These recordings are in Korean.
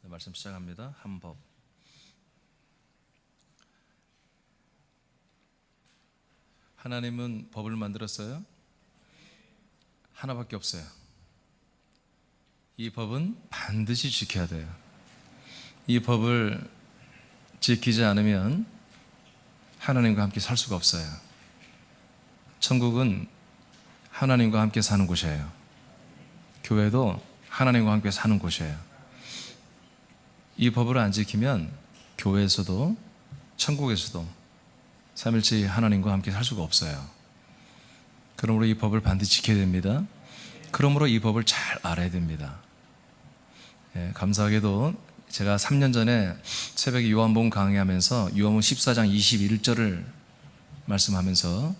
말씀 시작합니다. 한 법. 하나님은 법을 만들었어요? 하나밖에 없어요. 이 법은 반드시 지켜야 돼요. 이 법을 지키지 않으면 하나님과 함께 살 수가 없어요. 천국은 하나님과 함께 사는 곳이에요. 교회도 하나님과 함께 사는 곳이에요. 이 법을 안 지키면 교회에서도 천국에서도 삼일째 하나님과 함께 살 수가 없어요. 그러므로 이 법을 반드시 지켜야 됩니다. 그러므로 이 법을 잘 알아야 됩니다. 감사하게도 제가 3년 전에 새벽에 요한복음 강의하면서 요한복음 14장 21절을 말씀하면서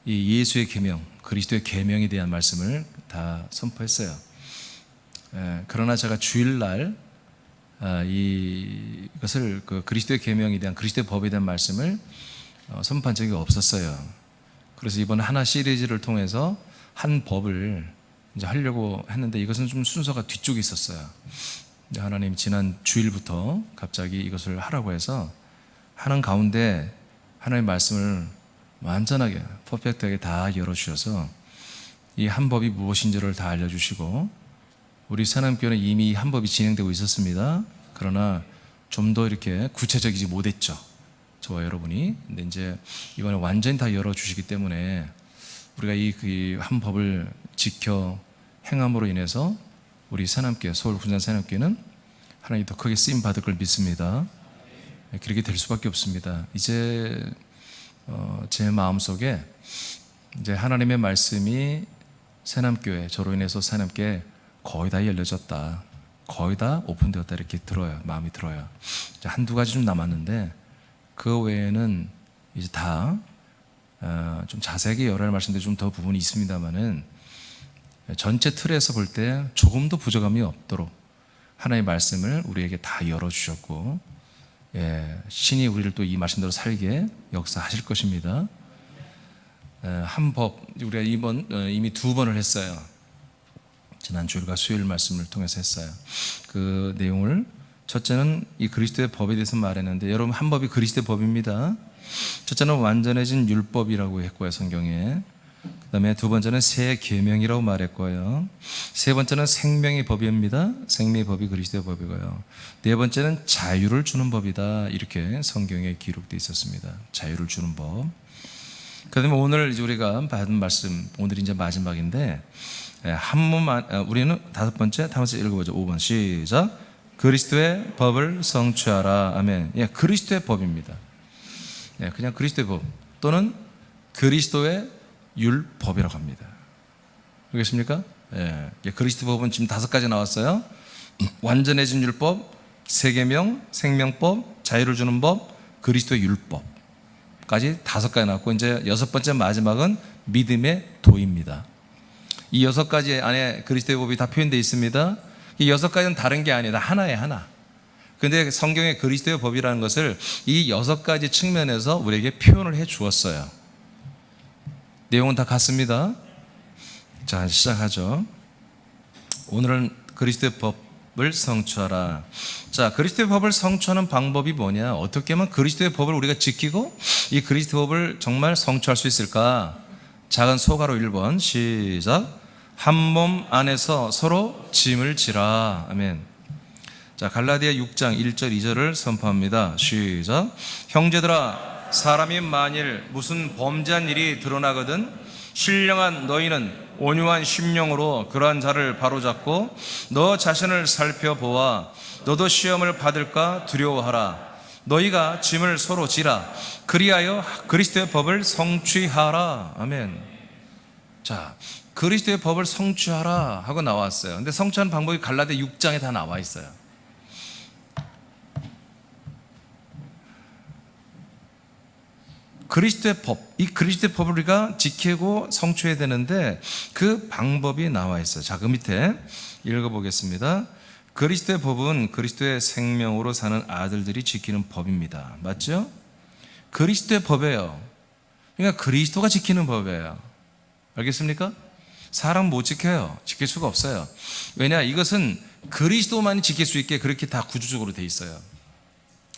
이 예수의 계명, 그리스도의 계명에 대한 말씀을 다 선포했어요. 그러나 제가 주일날 이것을 그리스도의 계명에 대한 그리스도의 법에 대한 말씀을 선포한 적이 없었어요. 그래서 이번에 하나 시리즈를 통해서 한 법을 이제 하려고 했는데 이것은 좀 순서가 뒤쪽에 있었어요. 하나님 지난 주일부터 갑자기 이것을 하라고 해서 하는 가운데 하나님의 말씀을 완전하게 퍼펙트하게 다 열어주셔서 이 한 법이 무엇인지를 다 알려주시고, 우리 새남교회는 이미 한 법이 진행되고 있었습니다. 그러나 좀 더 이렇게 구체적이지 못했죠, 저와 여러분이. 근데 이제 이번에 완전히 다 열어주시기 때문에 우리가 이 한 법을 지켜 행함으로 인해서 우리 새남교회, 서울 군산 새남교회는 하나님 더 크게 쓰임 받을 걸 믿습니다. 그렇게 될 수밖에 없습니다. 이제 제 마음속에 이제 하나님의 말씀이 새남교회, 저로 인해서 새남교회 거의 다 열려졌다, 거의 다 오픈되었다, 이렇게 들어요. 마음이 들어요. 이제 한두 가지 좀 남았는데 그 외에는 이제 다 좀 자세하게 열어야 할 말씀들이 좀 더 부분이 있습니다만은 전체 틀에서 볼 때 조금도 부족함이 없도록 하나님의 말씀을 우리에게 다 열어주셨고, 신이 우리를 또 이 말씀대로 살게 역사하실 것입니다. 한 법, 우리가 이미 두 번을 했어요. 지난 주일과 수요일 말씀을 통해서 했어요. 그 내용을, 첫째는 이 그리스도의 법에 대해서 말했는데, 여러분 한 법이 그리스도의 법입니다. 첫째는 완전해진 율법이라고 했고요, 성경에. 그 다음에 두 번째는 새 계명이라고 말했고요. 세 번째는 생명의 법입니다. 생명의 법이 그리스도의 법이고요. 네 번째는 자유를 주는 법이다, 이렇게 성경에 기록되어 있었습니다. 자유를 주는 법. 그 다음에 오늘 이제 우리가 받은 말씀, 오늘이 이제 마지막인데, 한 번만, 우리는 다섯 번째 읽어보죠. 5번 시작. 그리스도의 법을 성취하라. 아멘. 그리스도의 법입니다. 그냥 그리스도의 법 또는 그리스도의 율법이라고 합니다. 알겠습니까? 그리스도 법은 지금 5가지 나왔어요. 완전해진 율법, 세계명, 생명법, 자유를 주는 법, 그리스도의 율법까지 5가지 나왔고, 이제 6번째 마지막은 믿음의 도입니다. 이 6가지 안에 그리스도의 법이 다 표현되어 있습니다. 이 6가지는 다른 게 아니다, 하나에 하나. 근데 성경의 그리스도의 법이라는 것을 이 6가지 측면에서 우리에게 표현을 해 주었어요. 내용은 다 같습니다. 자, 시작하죠. 오늘은 그리스도의 법을 성취하라. 자, 그리스도의 법을 성취하는 방법이 뭐냐? 어떻게 하면 그리스도의 법을 우리가 지키고 이 그리스도의 법을 정말 성취할 수 있을까? 작은 소가로 1번 시작. 한 몸 안에서 서로 짐을 지라. 아멘. 자, 갈라디아 6장 1절 2절을 선포합니다. 시작. 형제들아, 사람이 만일 무슨 범죄한 일이 드러나거든 신령한 너희는 온유한 심령으로 그러한 자를 바로잡고 너 자신을 살펴보아 너도 시험을 받을까 두려워하라. 너희가 짐을 서로 지라. 그리하여 그리스도의 법을 성취하라. 아멘. 자, 그리스도의 법을 성취하라 하고 나왔어요. 근데 성취하는 방법이 갈라디아 6장에 다 나와 있어요. 그리스도의 법, 이 그리스도의 법을 우리가 지키고 성취해야 되는데 그 방법이 나와 있어요. 자, 그 밑에 읽어보겠습니다. 그리스도의 법은 그리스도의 생명으로 사는 아들들이 지키는 법입니다. 맞죠? 그리스도의 법이에요. 그러니까 그리스도가 지키는 법이에요. 알겠습니까? 사람 못 지켜요. 지킬 수가 없어요. 왜냐? 이것은 그리스도만이 지킬 수 있게 그렇게 다 구조적으로 돼 있어요.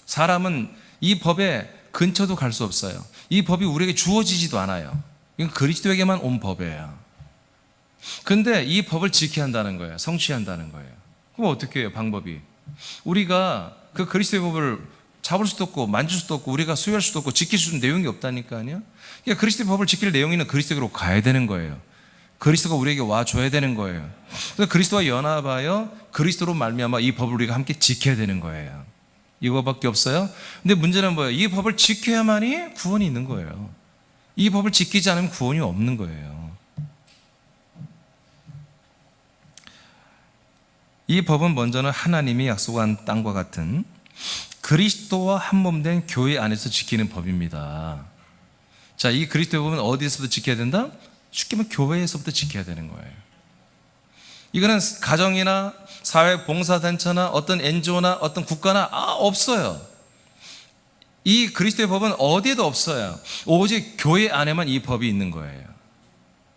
사람은 이 법에 근처도 갈 수 없어요. 이 법이 우리에게 주어지지도 않아요. 이건 그리스도에게만 온 법이에요. 근데 이 법을 지켜야 한다는 거예요. 성취해야 한다는 거예요. 그럼 어떻게 해요? 방법이. 우리가 그 그리스도의 법을 잡을 수도 없고 만질 수도 없고 우리가 수여할 수도 없고 지킬 수 있는 내용이 없다니까요. 그러니까 그리스도의 법을 지킬 내용이 있는 그리스도로 가야 되는 거예요. 그리스도가 우리에게 와줘야 되는 거예요. 그래서 그리스도와 연합하여 그리스도로 말미암아 이 법을 우리가 함께 지켜야 되는 거예요. 이거밖에 없어요. 근데 문제는 뭐예요? 이 법을 지켜야만이 구원이 있는 거예요. 이 법을 지키지 않으면 구원이 없는 거예요. 이 법은 먼저는 하나님이 약속한 땅과 같은 그리스도와 한 몸 된 교회 안에서 지키는 법입니다. 자, 이 그리스도의 법은 어디에서부터 지켜야 된다? 쉽게 말하면 교회에서부터 지켜야 되는 거예요. 이거는 가정이나 사회 봉사단체나 어떤 NGO나 어떤 국가나 없어요. 이 그리스도의 법은 어디에도 없어요. 오직 교회 안에만 이 법이 있는 거예요.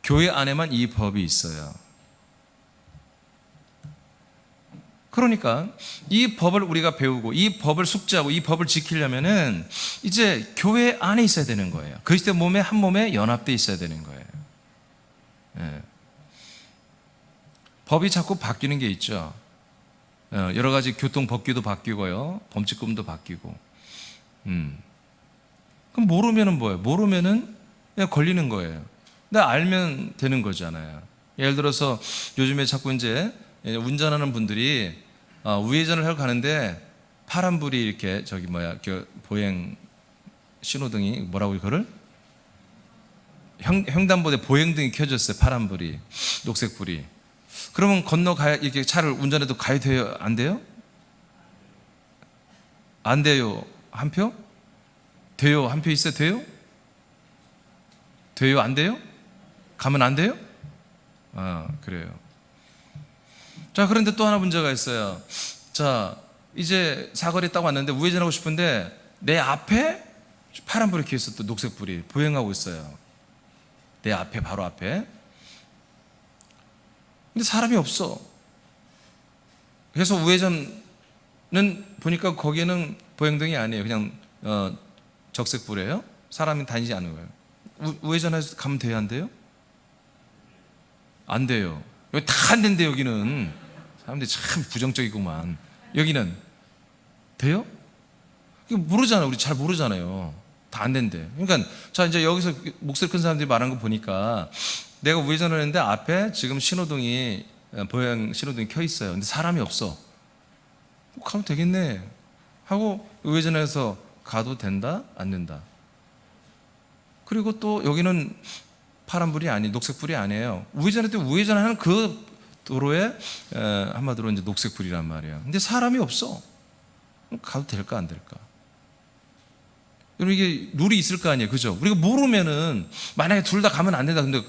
교회 안에만 이 법이 있어요. 그러니까 이 법을 우리가 배우고 이 법을 숙지하고 이 법을 지키려면은 이제 교회 안에 있어야 되는 거예요. 그리스도의 몸에 한 몸에 연합되어 있어야 되는 거예요. 예. 법이 자꾸 바뀌는 게 있죠. 여러 가지 교통법규도 바뀌고요, 범칙금도 바뀌고. 그럼 모르면은 뭐예요? 모르면은 그냥 걸리는 거예요. 근데 알면 되는 거잖아요. 예를 들어서 요즘에 자꾸 이제 운전하는 분들이 우회전을 하러 가는데 파란불이 이렇게 보행 신호등이 뭐라고 이거를 횡단보도에 보행등이 켜졌어요. 파란불이, 녹색불이. 그러면 건너가야, 이렇게 차를 운전해도 가야 돼요? 안 돼요? 안 돼요. 한 표? 돼요. 한 표 있어요? 돼요? 돼요? 안 돼요? 가면 안 돼요? 그래요. 자, 그런데 또 하나 문제가 있어요. 자, 이제 사거리에 딱 왔는데 우회전하고 싶은데 내 앞에 파란불이 켜있어, 또 녹색불이 보행하고 있어요. 내 앞에, 바로 앞에. 근데 사람이 없어. 그래서 우회전은 보니까 거기는 보행등이 아니에요. 그냥 적색불이에요. 사람이 다니지 않는 거예요. 우회전해서 가면 돼요? 안 돼요? 안 돼요. 여기 다 안 된대. 여기는 사람들이 참 부정적이구만. 여기는 돼요? 이거 모르잖아요. 우리 잘 모르잖아요. 다 안 된대. 그러니까 자, 이제 여기서 목소리 큰 사람들이 말한 거 보니까 내가 우회전을 했는데 앞에 지금 신호등이, 보행 신호등이 켜 있어요. 근데 사람이 없어. 가면 되겠네 하고 우회전해서 가도 된다? 안 된다? 그리고 또 여기는 파란불이 아니, 녹색불이 아니에요. 우회전할 때 우회전하는 그 도로에 한마디로 이제 녹색불이란 말이에요. 근데 사람이 없어. 가도 될까 안 될까? 여러분, 이게 룰이 있을 거 아니에요, 그죠? 우리가 모르면은 만약에 둘 다 가면 안 된다. 근데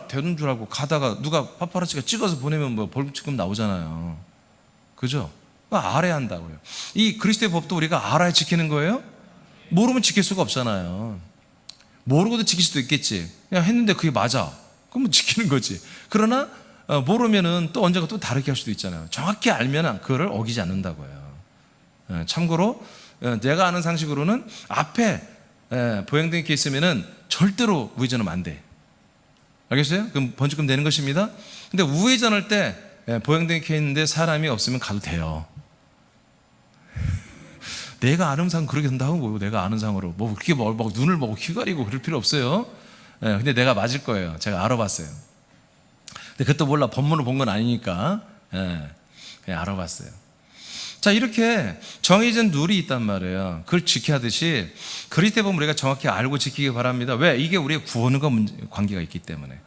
되는 줄 알고 가다가 누가 파파라치가 찍어서 보내면 뭐 벌금치금 나오잖아요, 그죠? 알아야 한다고요. 이 그리스도의 법도 우리가 알아야 지키는 거예요. 모르면 지킬 수가 없잖아요. 모르고도 지킬 수도 있겠지. 그냥 했는데 그게 맞아. 그럼 지키는 거지. 그러나 모르면은 또 언젠가 또 다르게 할 수도 있잖아요. 정확히 알면 그거를 어기지 않는다고요. 참고로 내가 아는 상식으로는 앞에 보행등이 이렇게 있으면은 절대로 우회전하면 안 돼. 알겠어요? 그럼 번지금 되는 것입니다. 근데 우회전할 때 보행등이 켜 있는데 사람이 없으면 가도 돼요. 내가 아는 상 그렇게 된다고 뭐고, 내가 아는 상으로 뭐 그렇게 막 눈을 막 휘가리고 그럴 필요 없어요. 근데 내가 맞을 거예요. 제가 알아봤어요. 근데 그것도 몰라, 본문을 본 건 아니니까 그냥 알아봤어요. 자, 이렇게 정해진 룰이 있단 말이에요. 그걸 지켜야듯이 그리스도의 법을 우리가 정확히 알고 지키기 바랍니다. 왜? 이게 우리의 구원과 관계가 있기 때문에.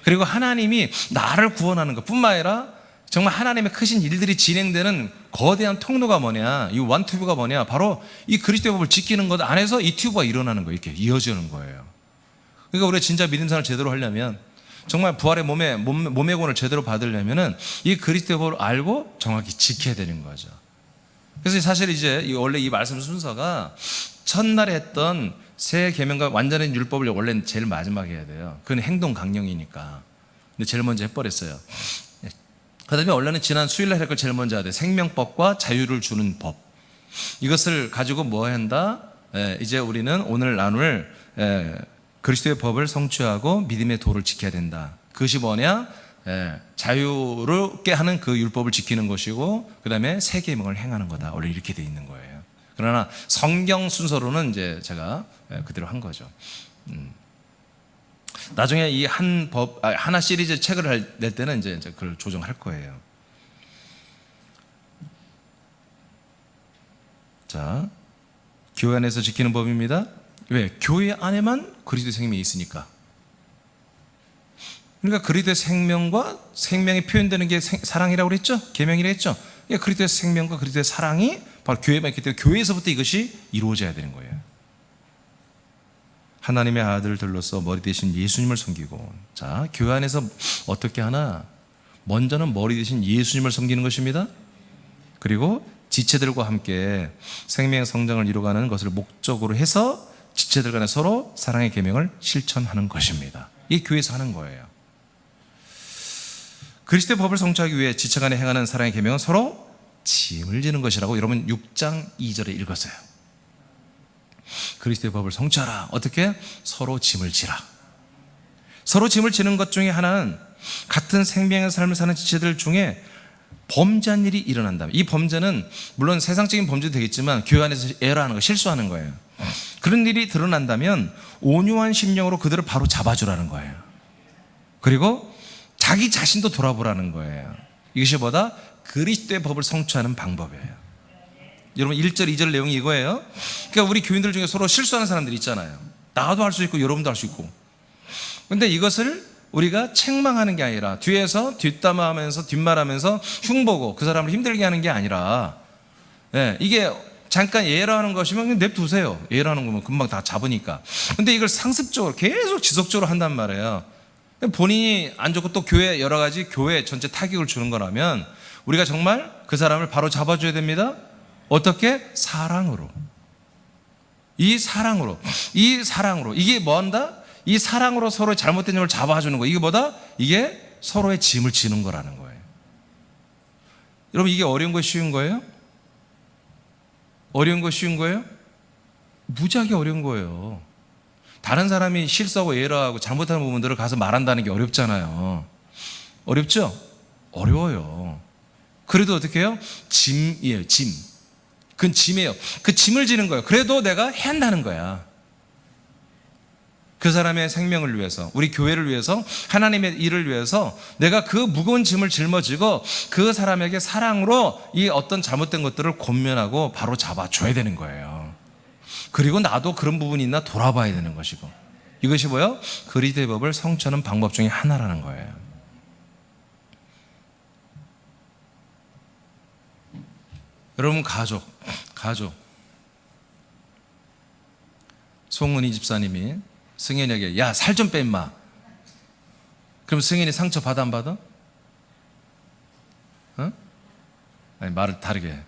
그리고 하나님이 나를 구원하는 것 뿐만 아니라 정말 하나님의 크신 일들이 진행되는 거대한 통로가 뭐냐, 이 원튜브가 뭐냐, 바로 이 그리스도의 법을 지키는 것 안에서 이 튜브가 일어나는 거예요. 이렇게 이어지는 거예요. 그러니까 우리가 진짜 믿음생활을 제대로 하려면, 정말 부활의 몸의 구원을 제대로 받으려면은 이 그리스도의 법을 알고 정확히 지켜야 되는 거죠. 그래서 사실 이제 원래 이 말씀 순서가 첫날에 했던 새 계명과 완전한 율법을 원래는 제일 마지막에 해야 돼요. 그건 행동 강령이니까. 근데 제일 먼저 해버렸어요. 그 다음에 원래는 지난 수요일날 할 걸 제일 먼저 해야 돼. 생명법과 자유를 주는 법. 이것을 가지고 뭐 한다? 이제 우리는 오늘 나눌 그리스도의 법을 성취하고 믿음의 도를 지켜야 된다. 그것이 뭐냐? 자유롭게 하는 그 율법을 지키는 것이고, 그 다음에 새 계명을 행하는 거다. 원래 이렇게 돼 있는 거예요. 그러나 성경 순서로는 이제 제가 그대로 한 거죠. 나중에 이 하나 시리즈 책을 낼 때는 이제 그걸 조정할 거예요. 자, 교회 안에서 지키는 법입니다. 왜? 교회 안에만 그리스도의 생명이 있으니까. 그러니까 그리스도의 생명과 생명이 표현되는 게 사랑이라고 그랬죠? 계명이라고 했죠? 그러니까 그리스도의 생명과 그리스도의 사랑이 바로 교회만 있기 때문에 교회에서부터 이것이 이루어져야 되는 거예요. 하나님의 아들들로서 머리 대신 예수님을 섬기고, 자, 교회 안에서 어떻게 하나? 먼저는 머리 대신 예수님을 섬기는 것입니다. 그리고 지체들과 함께 생명의 성장을 이루어가는 것을 목적으로 해서 지체들 간에 서로 사랑의 계명을 실천하는 것입니다. 이게 교회에서 하는 거예요. 그리스도의 법을 성취하기 위해 지체 간에 행하는 사랑의 계명은 서로 짐을 지는 것이라고 여러분 6장 2절에 읽었어요. 그리스도의 법을 성취하라. 어떻게? 서로 짐을 지라. 서로 짐을 지는 것 중에 하나는 같은 생명의 삶을 사는 지체들 중에 범죄한 일이 일어난다면, 이 범죄는 물론 세상적인 범죄도 되겠지만 교회 안에서 에러하는 거, 실수하는 거예요. 그런 일이 드러난다면 온유한 심령으로 그들을 바로 잡아주라는 거예요. 그리고 자기 자신도 돌아보라는 거예요. 이것이 뭐다? 그리스도의 법을 성취하는 방법이에요. 여러분 1절 2절 내용이 이거예요. 그러니까 우리 교인들 중에 서로 실수하는 사람들이 있잖아요. 나도 할 수 있고 여러분도 할 수 있고. 근데 이것을 우리가 책망하는 게 아니라 뒤에서 뒷담화하면서 뒷말하면서 흉보고 그 사람을 힘들게 하는 게 아니라, 이게 잠깐 예라하는 것이면 그냥 냅두세요. 예라하는 거면 금방 다 잡으니까. 근데 이걸 상습적으로 계속 지속적으로 한단 말이에요. 본인이 안 좋고 또 교회 여러 가지 교회 전체 타격을 주는 거라면 우리가 정말 그 사람을 바로 잡아줘야 됩니다. 어떻게? 사랑으로. 이 사랑으로 이게 뭐 한다? 이 사랑으로 서로의 잘못된 점을 잡아주는 거. 이게 뭐다? 이게 서로의 짐을 지는 거라는 거예요. 여러분 이게 어려운 거 쉬운 거예요? 어려운 거 쉬운 거예요? 무지하게 어려운 거예요. 다른 사람이 실수하고 에러하고 잘못하는 부분들을 가서 말한다는 게 어렵잖아요. 어렵죠? 어려워요. 그래도 어떻게 해요? 짐이에요. 짐. 그건 짐이에요. 그 짐을 지는 거예요. 그래도 내가 해야 한다는 거야. 그 사람의 생명을 위해서, 우리 교회를 위해서, 하나님의 일을 위해서 내가 그 무거운 짐을 짊어지고 그 사람에게 사랑으로 이 어떤 잘못된 것들을 권면하고 바로 잡아줘야 되는 거예요. 그리고 나도 그런 부분이 있나 돌아봐야 되는 것이고, 이것이 뭐예요? 그리스도의 법을 성취하는 방법 중에 하나라는 거예요. 여러분 가족 송은희 집사님이 승현이에게 야, 살 좀 빼 임마. 그럼 승현이 상처 받아 안 받아? 아니 말을 다르게 해.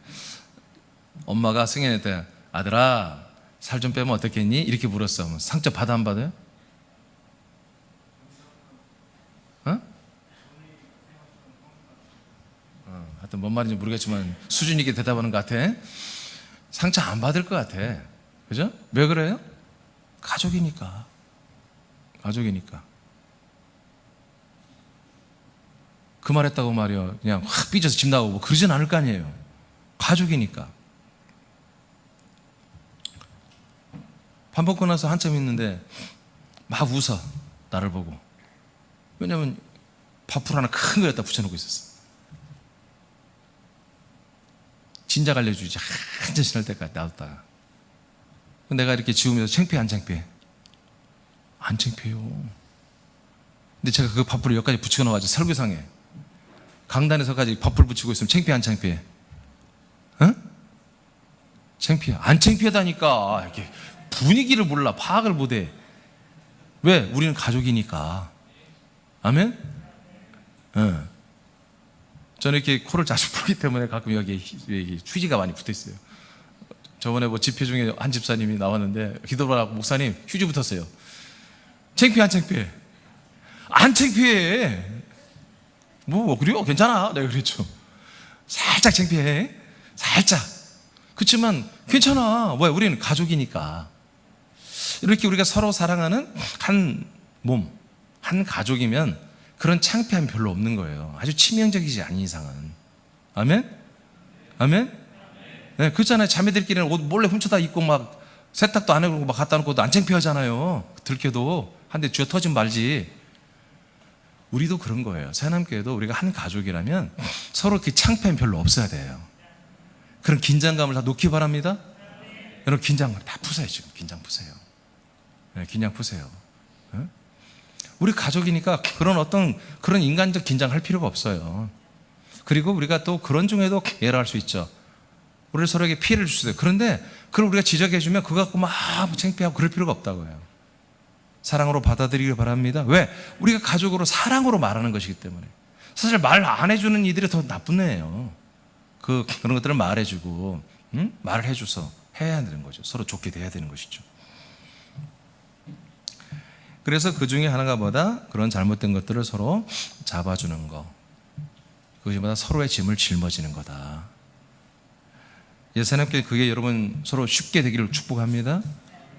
엄마가 승현이한테 아들아 살 좀 빼면 어떻겠니? 이렇게 물었어. 상처 받아 안 받아요? 하여튼 뭔 말인지 모르겠지만 수준 있게 대답하는 것 같아. 상처 안 받을 것 같아. 그죠? 왜 그래요? 가족이니까. 그 말했다고 말이요 그냥 확 삐져서 집 나오고 그러진 않을 거 아니에요. 가족이니까. 밥 먹고 나서 한참 있는데 막 웃어. 나를 보고. 왜냐면 밥풀 하나 큰 거 갖다 붙여놓고 있었어. 진작 알려주지. 한참 지날 때까지 놔뒀다가. 내가 이렇게 지우면서 창피해 안 창피해? 안 창피해요. 근데 제가 그 밥풀을 여기까지 붙이고 나와가지고 설교상에 강단에서까지 밥풀 붙이고 있으면 창피해 안 창피해? 창피해. 안 창피하다니까. 이렇게 분위기를 몰라. 파악을 못해. 왜? 우리는 가족이니까. 아멘? 저는 이렇게 코를 자주 풀기 때문에 가끔 여기 휴지가 많이 붙어 있어요. 저번에 뭐 집회 중에 한 집사님이 나왔는데 기도하라고 목사님 휴지 붙었어요. 창피해 안 창피해? 안 창피해. 뭐 그래요? 괜찮아. 내가 그랬죠. 살짝 창피해. 살짝. 그렇지만 괜찮아. 왜? 우리는 가족이니까. 이렇게 우리가 서로 사랑하는 한 몸, 한 가족이면 그런 창피함이 별로 없는 거예요. 아주 치명적이지 않은 이상은. 아멘? 아멘? 네, 그렇잖아요. 자매들끼리는 옷 몰래 훔쳐다 입고 막 세탁도 안 해보고 막 갖다 놓고도 안 창피하잖아요. 들켜도 한 대 쥐어 터진 말지. 우리도 그런 거예요. 새하남교회도 우리가 한 가족이라면 서로 그 창피함이 별로 없어야 돼요. 그런 긴장감을 다 놓기 바랍니다. 여러분 긴장을 다 푸세요. 지금 긴장 푸세요. 네, 긴장 푸세요. 네? 우리 가족이니까 그런 인간적 긴장할 필요가 없어요. 그리고 우리가 또 그런 중에도 예를 수 있죠. 우리 서로에게 피해를 줄 수도 있어요. 그런데 그걸 우리가 지적해주면 그거 갖고 막 창피하고 그럴 필요가 없다고요. 사랑으로 받아들이길 바랍니다. 왜? 우리가 가족으로 사랑으로 말하는 것이기 때문에. 사실 말 안 해주는 이들이 더 나쁜 애예요. 그런 것들을 말해주고 말을 해줘서 해야 되는 거죠. 서로 좋게 돼야 되는 것이죠. 그래서 그 중에 하나가 뭐다? 그런 잘못된 것들을 서로 잡아주는 거. 그것이 뭐다? 서로의 짐을 짊어지는 거다. 새하남교회 그게 여러분 서로 쉽게 되기를 축복합니다.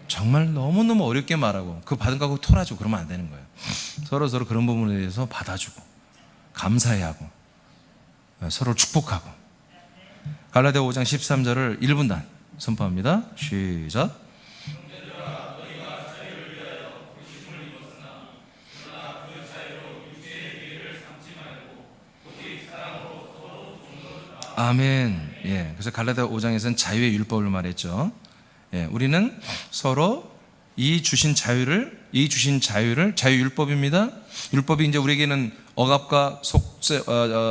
정말 너무너무 어렵게 말하고 그 받은 거 갖고 토라지고 그러면 안 되는 거예요. 서로 그런 부분에 대해서 받아주고 감사해하고 서로 축복하고. 갈라디아 5장 13절을 1분단 선포합니다. 시작. 아멘. 예. 그래서 갈라디아 5장에서는 자유의 율법을 말했죠. 예. 우리는 서로 이 주신 자유를 자유율법입니다. 율법이 이제 우리에게는 억압과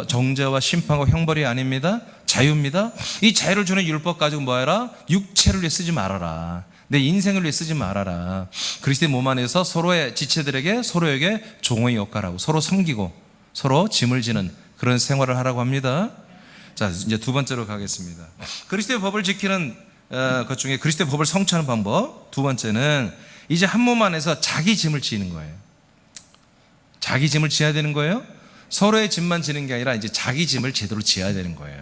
정죄와 심판과 형벌이 아닙니다. 자유입니다. 이 자유를 주는 율법 가지고 뭐해라? 육체를 위해 쓰지 말아라. 내 인생을 위해 쓰지 말아라. 그리스도의 몸 안에서 서로의 지체들에게 서로에게 종의 역할하고 서로 섬기고 서로 짐을 지는 그런 생활을 하라고 합니다. 자, 이제 두 번째로 가겠습니다. 그리스도의 법을 지키는 것 중에 그리스도의 법을 성취하는 방법. 두 번째는 이제 한 몸 안에서 자기 짐을 지는 거예요. 자기 짐을 지어야 되는 거예요. 서로의 짐만 지는 게 아니라 이제 자기 짐을 제대로 지어야 되는 거예요.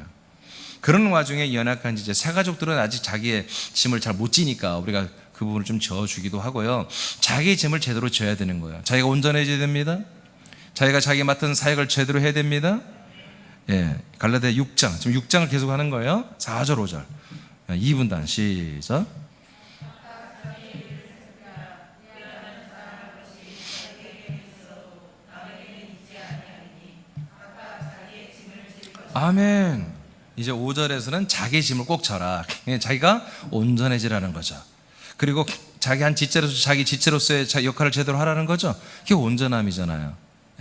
그런 와중에 연약한 이제 새 가족들은 아직 자기의 짐을 잘 못 지니까 우리가 그 부분을 좀 지어주기도 하고요. 자기 짐을 제대로 져야 되는 거예요. 자기가 온전해져야 됩니다. 자기가 자기 맡은 사역을 제대로 해야 됩니다. 예, 갈라디아 6장, 지금 6장을 계속 하는 거예요. 4절, 5절. 2분단 시작. 아멘. 이제 5절에서는 자기 짐을 꼭 져라. 자기가 온전해지라는 거죠. 그리고 자기 한 지체로서 자기 지체로서의 역할을 제대로 하라는 거죠. 그게 온전함이잖아요.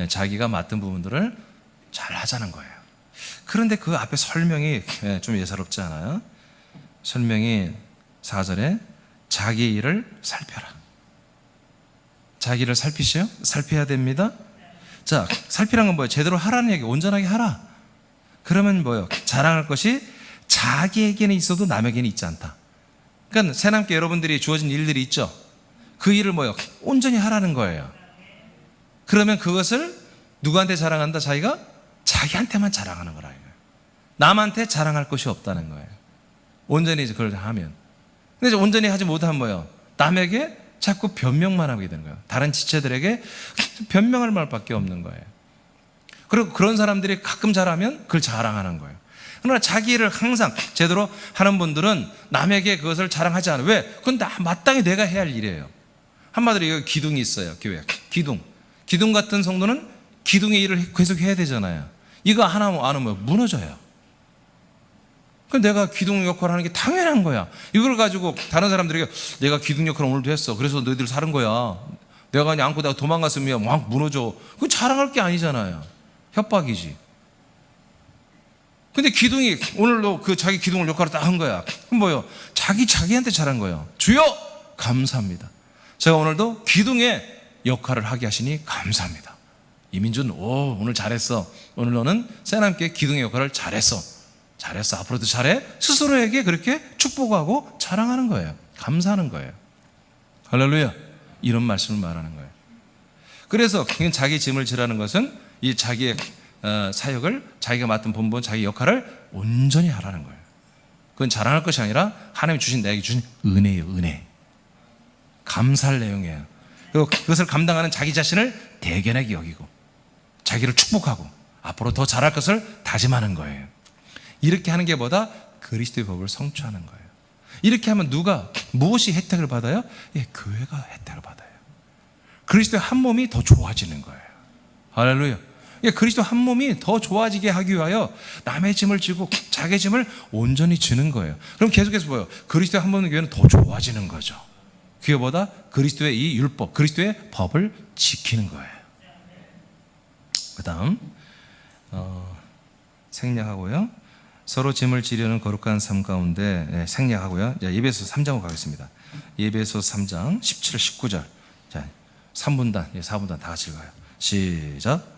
자기가 맡은 부분들을 잘 하자는 거예요. 그런데 그 앞에 설명이 좀 예사롭지 않아요? 설명이 4절에 자기 일을 살펴라. 자기를 살피시요? 살펴야 됩니다. 자, 살피란 건 뭐예요? 제대로 하라는 얘기, 온전하게 하라. 그러면 뭐예요? 자랑할 것이 자기에게는 있어도 남에게는 있지 않다. 그러니까 새남께 여러분들이 주어진 일들이 있죠. 그 일을 뭐예요? 온전히 하라는 거예요. 그러면 그것을 누구한테 자랑한다? 자기가 자기한테만 자랑하는 거라. 남한테 자랑할 것이 없다는 거예요. 온전히 그걸 하면. 근데 온전히 하지 못하면 뭐예요? 남에게 자꾸 변명만 하게 되는 거예요. 다른 지체들에게 변명할 말밖에 없는 거예요. 그리고 그런 사람들이 가끔 잘하면 그걸 자랑하는 거예요. 그러나 자기 일을 항상 제대로 하는 분들은 남에게 그것을 자랑하지 않아요. 왜? 그건 마땅히 내가 해야 할 일이에요. 한마디로 여기 기둥이 있어요. 교회. 기둥 같은 성도는 기둥의 일을 계속 해야 되잖아요. 이거 하나 안 하면 무너져요. 그럼 내가 기둥 역할을 하는 게 당연한 거야. 이걸 가지고 다른 사람들에게 내가 기둥 역할을 오늘도 했어. 그래서 너희들 사는 거야. 내가 그냥 안고 내가 도망갔으면 막 무너져. 그건 자랑할 게 아니잖아요. 협박이지. 근데 기둥이 오늘도 그 자기 기둥을 역할을 딱 한 거야. 그럼 뭐예요? 자기한테 잘한 거예요. 주여 감사합니다. 제가 오늘도 기둥의 역할을 하게 하시니 감사합니다. 이민준 오늘 잘했어. 오늘 너는 새남께 기둥의 역할을 잘했어. 앞으로도 잘해. 스스로에게 그렇게 축복하고 자랑하는 거예요. 감사하는 거예요. 할렐루야. 이런 말씀을 말하는 거예요. 그래서 자기 짐을 지라는 것은 이 자기의 사역을, 자기가 맡은 본분, 자기 역할을 온전히 하라는 거예요. 그건 자랑할 것이 아니라 하나님이 주신, 나에게 주신 은혜예요. 은혜. 감사할 내용이에요. 그리고 그것을 감당하는 자기 자신을 대견하게 여기고 자기를 축복하고 앞으로 더 잘할 것을 다짐하는 거예요. 이렇게 하는 게 뭐다? 그리스도의 법을 성취하는 거예요. 이렇게 하면 누가 무엇이 혜택을 받아요? 예, 교회가 혜택을 받아요. 그리스도의 한 몸이 더 좋아지는 거예요. 할렐루야. 예, 그리스도 한 몸이 더 좋아지게 하기 위하여 남의 짐을 지고 자기 짐을 온전히 지는 거예요. 그럼 계속해서 뭐예요? 그리스도의 한 몸의 교회는 더 좋아지는 거죠. 그게보다 그리스도의 이 율법, 그리스도의 법을 지키는 거예요. 그 다음 생략하고요. 서로 짐을 지려는 거룩한 삶 가운데 생략하고요. 예배소 3장으로 가겠습니다. 예배소 3장 17, 19절. 자, 3분단, 4분단 다 같이 읽어요. 시작.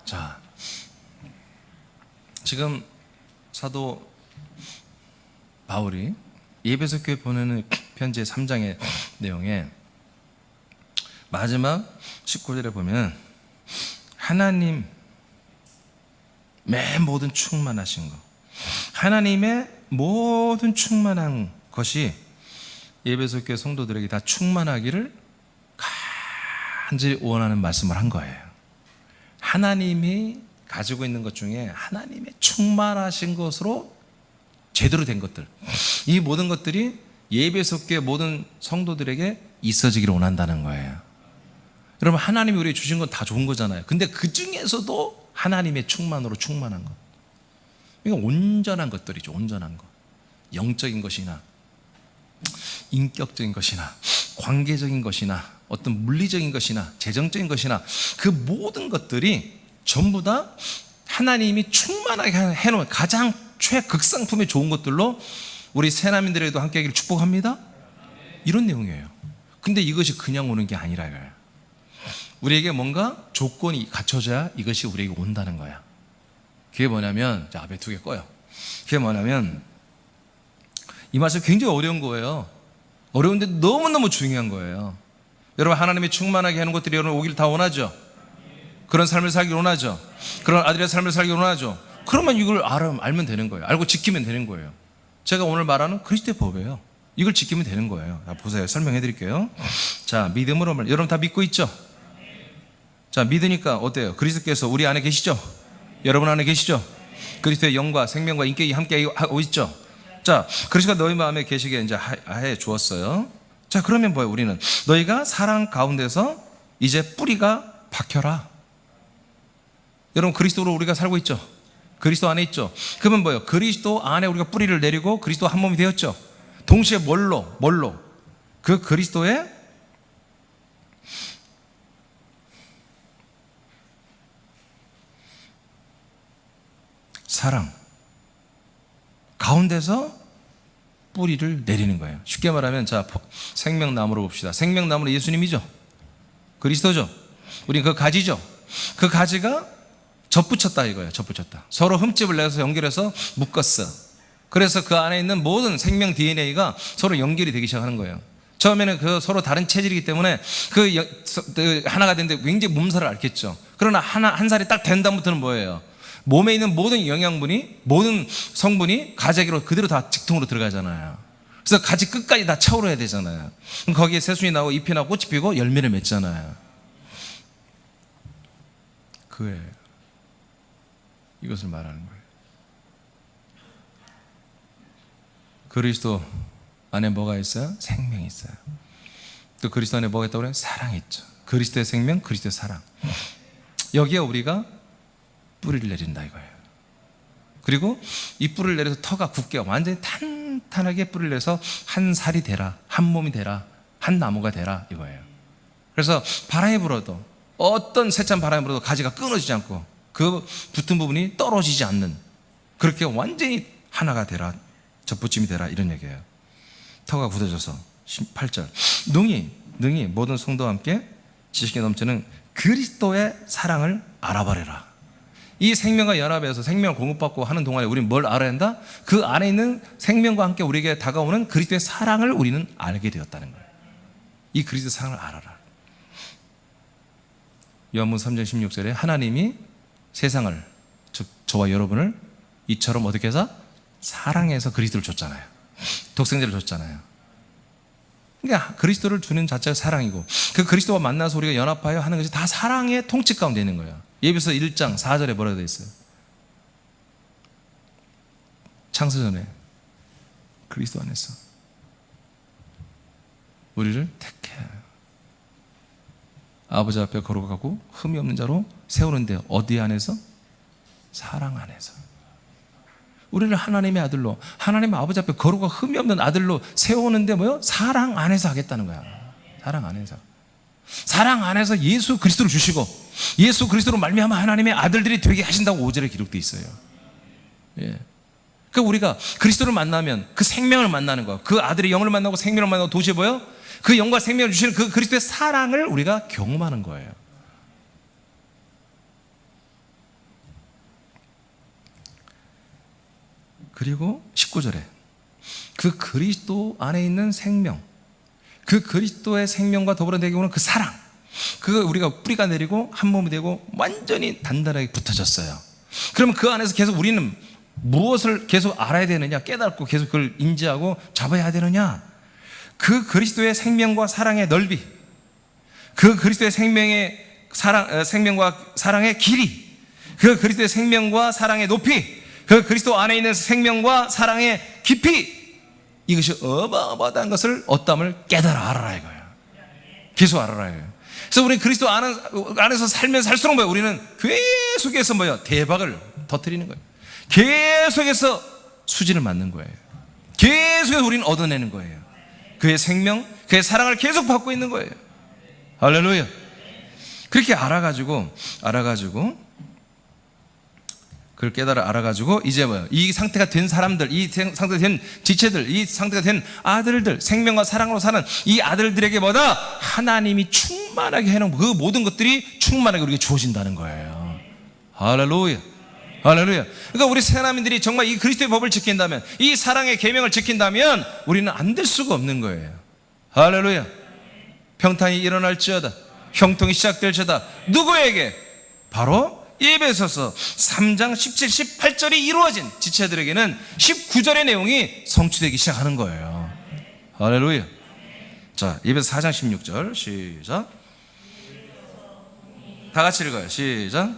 자, 지금 사도 바울이 에베소 교회 보내는 편지의 3장의 내용에 마지막 19절에 보면 하나님 모든 충만하신 것, 하나님의 모든 충만한 것이 에베소 교회 성도들에게 다 충만하기를 간절히 원하는 말씀을 한 거예요. 하나님이 가지고 있는 것 중에 하나님의 충만하신 것으로 제대로 된 것들, 이 모든 것들이 에베소 교회 모든 성도들에게 있어지기를 원한다는 거예요. 여러분, 하나님이 우리에게 주신 건 다 좋은 거잖아요. 근데 그 중에서도 하나님의 충만으로 충만한 것, 이건 온전한 것들이죠. 온전한 것, 영적인 것이나 인격적인 것이나 관계적인 것이나 어떤 물리적인 것이나 재정적인 것이나 그 모든 것들이 전부 다 하나님이 충만하게 해놓은 가장 최극상품의 좋은 것들로 우리 새나민들에게도 함께 하기를 축복합니다. 이런 내용이에요. 근데 이것이 그냥 오는 게 아니라 이거예요. 우리에게 뭔가 조건이 갖춰져야 이것이 우리에게 온다는 거야. 그게 뭐냐면, 자, 앞에 2개 꺼요. 그게 뭐냐면, 이 말씀 굉장히 어려운 거예요. 어려운데 너무너무 중요한 거예요. 여러분, 하나님이 충만하게 하는 것들이 여러분 오기를 다 원하죠? 그런 삶을 살기 원하죠? 그런 아들의 삶을 살기 원하죠? 그러면 이걸 알면 되는 거예요. 알고 지키면 되는 거예요. 제가 오늘 말하는 그리스도의 법이에요. 이걸 지키면 되는 거예요. 자, 보세요. 설명해 드릴게요. 자, 믿음으로 여러분 다 믿고 있죠? 자, 믿으니까 어때요? 그리스도께서 우리 안에 계시죠? 여러분 안에 계시죠? 그리스도의 영과 생명과 인격이 함께 하고 있죠? 자, 그리스도가 너희 마음에 계시게 이제 해 주었어요. 자, 그러면 뭐예요? 우리는 너희가 사랑 가운데서 이제 뿌리가 박혀라. 여러분, 그리스도로 우리가 살고 있죠? 그리스도 안에 있죠? 그러면 뭐예요? 그리스도 안에 우리가 뿌리를 내리고 그리스도 한 몸이 되었죠? 동시에 뭘로? 그 그리스도의 사랑 가운데서 뿌리를 내리는 거예요. 쉽게 말하면, 자, 생명나무로 봅시다. 생명나무는 예수님이죠? 그리스도죠? 우린 그 가지죠? 그 가지가 접붙였다 이거예요. 접붙였다. 서로 흠집을 내서 연결해서 묶었어. 그래서 그 안에 있는 모든 생명 DNA가 서로 연결이 되기 시작하는 거예요. 처음에는 그 서로 다른 체질이기 때문에 그 하나가 되는데 굉장히 몸살을 앓겠죠. 그러나 한 살이 딱 된 다음부터는 뭐예요? 몸에 있는 모든 영양분이, 모든 성분이 가지로 그대로 다 직통으로 들어가잖아요. 그래서 가지 끝까지 다 차오르야 되잖아요. 그럼 거기에 새순이 나고 잎이 나고 꽃이 피고 열매를 맺잖아요. 그거예요. 이것을 말하는 거예요. 그리스도 안에 뭐가 있어요? 생명이 있어요. 또 그리스도 안에 뭐가 있다고 그래요? 사랑이 있죠. 그리스도의 생명, 그리스도의 사랑. 여기에 우리가 뿌리를 내린다 이거예요. 그리고 이 뿌리를 내려서 터가 굳게 완전히 탄탄하게 뿌리를 내서 한 살이 되라, 한 몸이 되라, 한 나무가 되라 이거예요. 그래서 바람이 불어도, 어떤 세찬 바람이 불어도 가지가 끊어지지 않고 그 붙은 부분이 떨어지지 않는, 그렇게 완전히 하나가 되라, 접붙임이 되라 이런 얘기예요. 터가 굳어져서 18절. 능히 모든 성도와 함께 지식에 넘치는 그리스도의 사랑을 알아버려라. 이 생명과 연합해서 생명을 공급받고 하는 동안에 우리는 뭘 알아야 한다? 그 안에 있는 생명과 함께 우리에게 다가오는 그리스도의 사랑을 우리는 알게 되었다는 거예요. 이 그리스도의 사랑을 알아라. 요한복음 3장 16절에 하나님이 세상을, 즉 저와 여러분을 이처럼 어떻게 해서 사랑해서 그리스도를 줬잖아요. 독생자를 줬잖아요. 그러니까 그리스도를 주는 자체가 사랑이고, 그 그리스도와 만나서 우리가 연합하여 하는 것이 다 사랑의 통치 가운데 있는 거예요. 예배서 1장 4절에 뭐라고 되어 있어요? 창세전에 그리스도 안에서 우리를 택해 아버지 앞에 거룩하고 흠이 없는 자로 세우는데, 어디 안에서? 사랑 안에서. 우리를 하나님의 아들로, 하나님 아버지 앞에 거룩하고 흠이 없는 아들로 세우는데 뭐요? 사랑 안에서 하겠다는 거야. 사랑 안에서. 사랑 안에서 예수 그리스도를 주시고 예수 그리스도로 말미암아 하나님의 아들들이 되게 하신다고 5절에 기록되어 있어요. 예. 그러니까 우리가 그리스도를 만나면 그 생명을 만나는 거, 그 아들의 영을 만나고 생명을 만나고 도시에 뭐요? 그 영과 생명을 주시는 그 그리스도의 사랑을 우리가 경험하는 거예요. 그리고 19절에 그 그리스도 안에 있는 생명, 그 그리스도의 생명과 더불어 내게 오는 그 사랑, 그거 우리가 뿌리가 내리고 한 몸이 되고 완전히 단단하게 붙어졌어요. 그러면 그 안에서 계속 우리는 무엇을 계속 알아야 되느냐, 깨닫고 계속 그걸 인지하고 잡아야 되느냐? 그 그리스도의 생명과 사랑의 넓이, 그 그리스도의 생명과 사랑의 길이, 그 그리스도의 생명과 사랑의 높이, 그 그리스도 안에 있는 생명과 사랑의 깊이, 이것이 어마어마한 것을 어떠함을 깨달아 알아라 이거예요. 계속 알아라 이거예요. 그래서 우리 그리스도 안에서 살면 살수록 뭐예요? 우리는 계속해서 뭐예요? 대박을 터뜨리는 거예요. 계속해서 수지를 맞는 거예요. 계속해서 우리는 얻어내는 거예요. 그의 생명, 그의 사랑을 계속 받고 있는 거예요. 할렐루야. 그렇게 알아가지고 그걸 깨달아 알아가지고 이제 뭐예요? 이 상태가 된 사람들, 이 상태가 된 지체들, 이 상태가 된 아들들, 생명과 사랑으로 사는 이 아들들에게 뭐다? 하나님이 충만하게 해놓은 그 모든 것들이 충만하게 우리에게 주어진다는 거예요. 할렐루야. 할렐루야. 그러니까 우리 새하나님들이 정말 이 그리스도의 법을 지킨다면, 이 사랑의 계명을 지킨다면 우리는 안 될 수가 없는 거예요. 할렐루야. 평탄이 일어날지어다, 형통이 시작될지어다. 누구에게? 바로 에베소서 3장 17, 18절이 이루어진 지체들에게는 19절의 내용이 성취되기 시작하는 거예요. 할렐루야. 자, 에베소 4장 16절 시작. 다 같이 읽어요. 시작.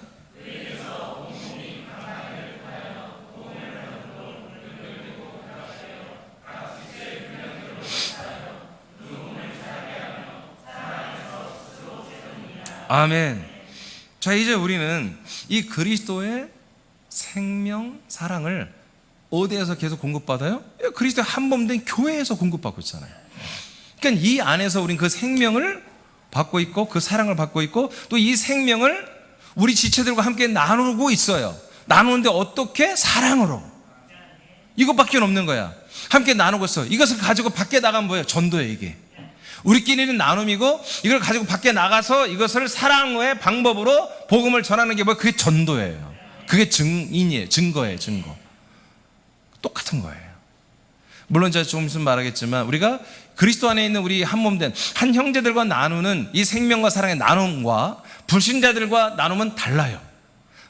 아멘. 자, 이제 우리는 이 그리스도의 생명, 사랑을 어디에서 계속 공급받아요? 그리스도의 한 몸 된 교회에서 공급받고 있잖아요. 그러니까 이 안에서 우리는 그 생명을 받고 있고 그 사랑을 받고 있고 또 이 생명을 우리 지체들과 함께 나누고 있어요. 나누는데 어떻게? 사랑으로. 이것밖에 없는 거야. 함께 나누고 있어. 이것을 가지고 밖에 나가면 뭐예요? 전도예요, 이게. 우리끼리는 나눔이고 이걸 가지고 밖에 나가서 이것을 사랑의 방법으로 복음을 전하는 게 뭐예요? 그게 전도예요. 그게 증인이에요. 증거예요. 증거. 똑같은 거예요. 물론 제가 조금 있으면 말하겠지만 우리가 그리스도 안에 있는 우리 한 몸 된 한 형제들과 나누는 이 생명과 사랑의 나눔과 불신자들과 나눔은 달라요.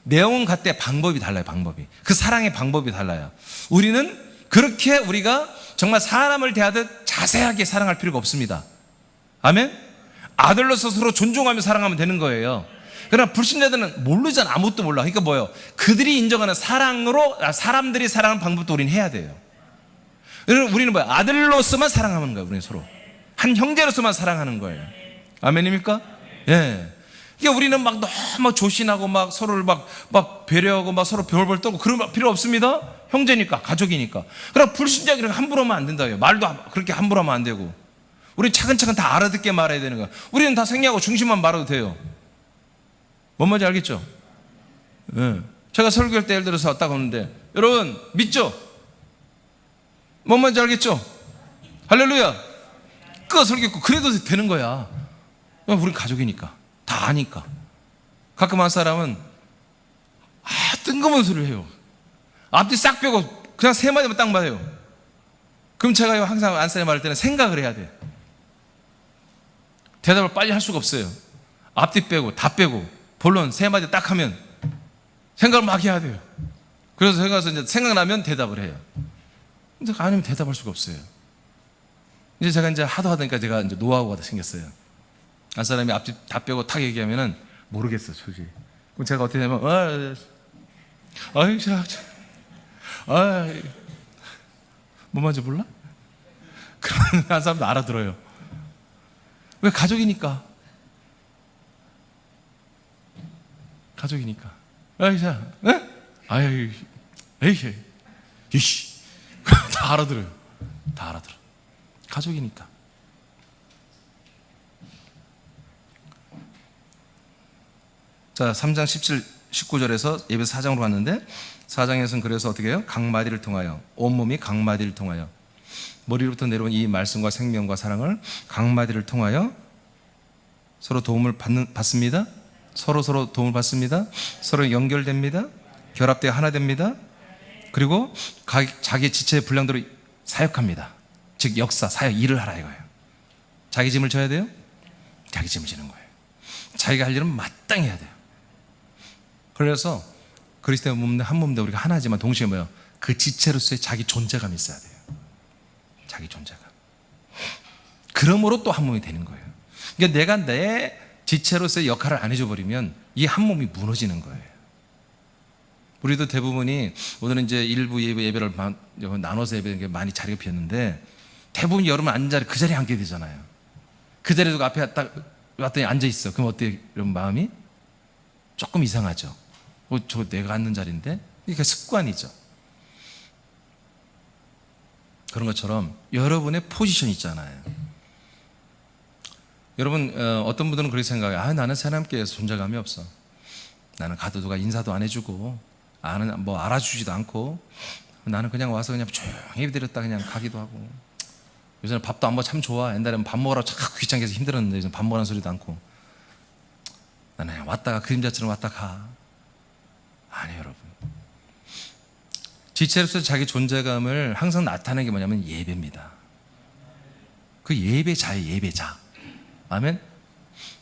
내용은 같대, 방법이 달라요. 방법이. 그 사랑의 방법이 달라요. 우리는 그렇게 우리가 정말 사람을 대하듯 자세하게 사랑할 필요가 없습니다. 아멘? 아들로서 서로 존중하며 사랑하면 되는 거예요. 그러나 불신자들은 모르잖아. 아무것도 몰라. 그러니까 뭐예요? 그들이 인정하는 사랑으로 사람들이 사랑하는 방법도 우리는 해야 돼요. 우리는 뭐야? 아들로서만 사랑하는 거예요. 우리는 서로 한 형제로서만 사랑하는 거예요. 아멘입니까? 예. 그러니까 우리는 막 너무 조신하고 막 서로를 막 배려하고 막 서로 별벌 떨고 그런 필요 없습니다. 형제니까, 가족이니까. 그럼 불신자들은 함부로 하면 안 된다고요. 말도 그렇게 함부로 하면 안 되고. 우리는 차근차근 다 알아듣게 말해야 되는 거야. 우리는 다 생략하고 중심만 말해도 돼요. 뭔 말인지 알겠죠? 예. 제가 설교할 때 예를 들어서 왔다가 오는데 여러분 믿죠? 뭔 말인지 알겠죠? 할렐루야. 끄어 설교했고 그래도 되는 거야. 우린 가족이니까. 다 아니까. 가끔 한 사람은 뜬금없는 소리를 해요. 앞뒤 싹 빼고 그냥 세 마디만 딱 말해요. 그럼 제가 항상 안사님 말할 때는 생각을 해야 돼. 대답을 빨리 할 수가 없어요. 앞뒤 빼고 다 빼고 본론 세 마디 딱 하면 생각을 막 해야 돼요. 그래서 제가 이제 생각나면 대답을 해요. 근데 아니면 대답할 수가 없어요. 이제 제가 이제 하도 하니까 제가 이제 노하우가 생겼어요. 안 사람이 앞뒤 다 빼고 탁 얘기하면은 모르겠어, 솔직히. 그럼 제가 어떻게 하냐면, 뭐 말인지 몰라? 그러면 한 사람도 알아들어요. 왜? 가족이니까. 가족이니까. 이씨. 다 알아들어요. 다 알아들어. 가족이니까. 자, 3장 17, 19절에서 예배서 4장으로 갔는데 4장에서는 그래서 어떻게 해요? 각마디를 통하여, 온몸이 각마디를 통하여, 머리로부터 내려온 이 말씀과 생명과 사랑을 각마디를 통하여 서로 도움을 받습니다. 서로 도움을 받습니다. 서로 연결됩니다. 결합되어 하나 됩니다. 그리고 자기 지체의 분량대로 사역합니다. 즉 역사, 사역, 일을 하라 이거예요. 자기 짐을 져야 돼요? 자기 짐을 지는 거예요. 자기가 할 일은 마땅히 해야 돼요. 그래서 그리스도의 몸, 한 몸인데 우리가 하나지만 동시에 뭐예요? 그 지체로서의 자기 존재감이 있어야 돼요. 자기 존재감. 그러므로 또 한 몸이 되는 거예요. 그러니까 내가 내 지체로서의 역할을 안 해줘버리면 이 한 몸이 무너지는 거예요. 우리도 대부분이 오늘은 이제 일부 예배를 나눠서 예배하는 게 많이 자리가 비었는데 대부분 여러분 앉은 자리 그 자리에 앉게 되잖아요. 그 자리에 두고 앞에 딱 왔더니 앉아 있어. 그럼 어때요? 이런 마음이 조금 이상하죠. 저 내가 앉는 자리인데? 이게 습관이죠. 그런 것처럼 여러분의 포지션이 있잖아요. 여러분 어떤 분들은 그렇게 생각해요. 나는 새남교회에서 존재감이 없어. 나는 가도 누가 인사도 안 해주고 뭐 알아주지도 않고 나는 그냥 와서 그냥 조용히 드렸다 그냥 가기도 하고, 요새는 밥도 안 먹어. 참 좋아. 옛날에는 밥 먹으라고 자꾸 귀찮게 해서 힘들었는데 요즘 밥 먹으라는 소리도 않고 나는 그냥 왔다가 그림자처럼 왔다 가. 아니에요, 여러분. 지체로서 자기 존재감을 항상 나타내는 게 뭐냐면 예배입니다. 그 예배자예요, 예배자. 아멘?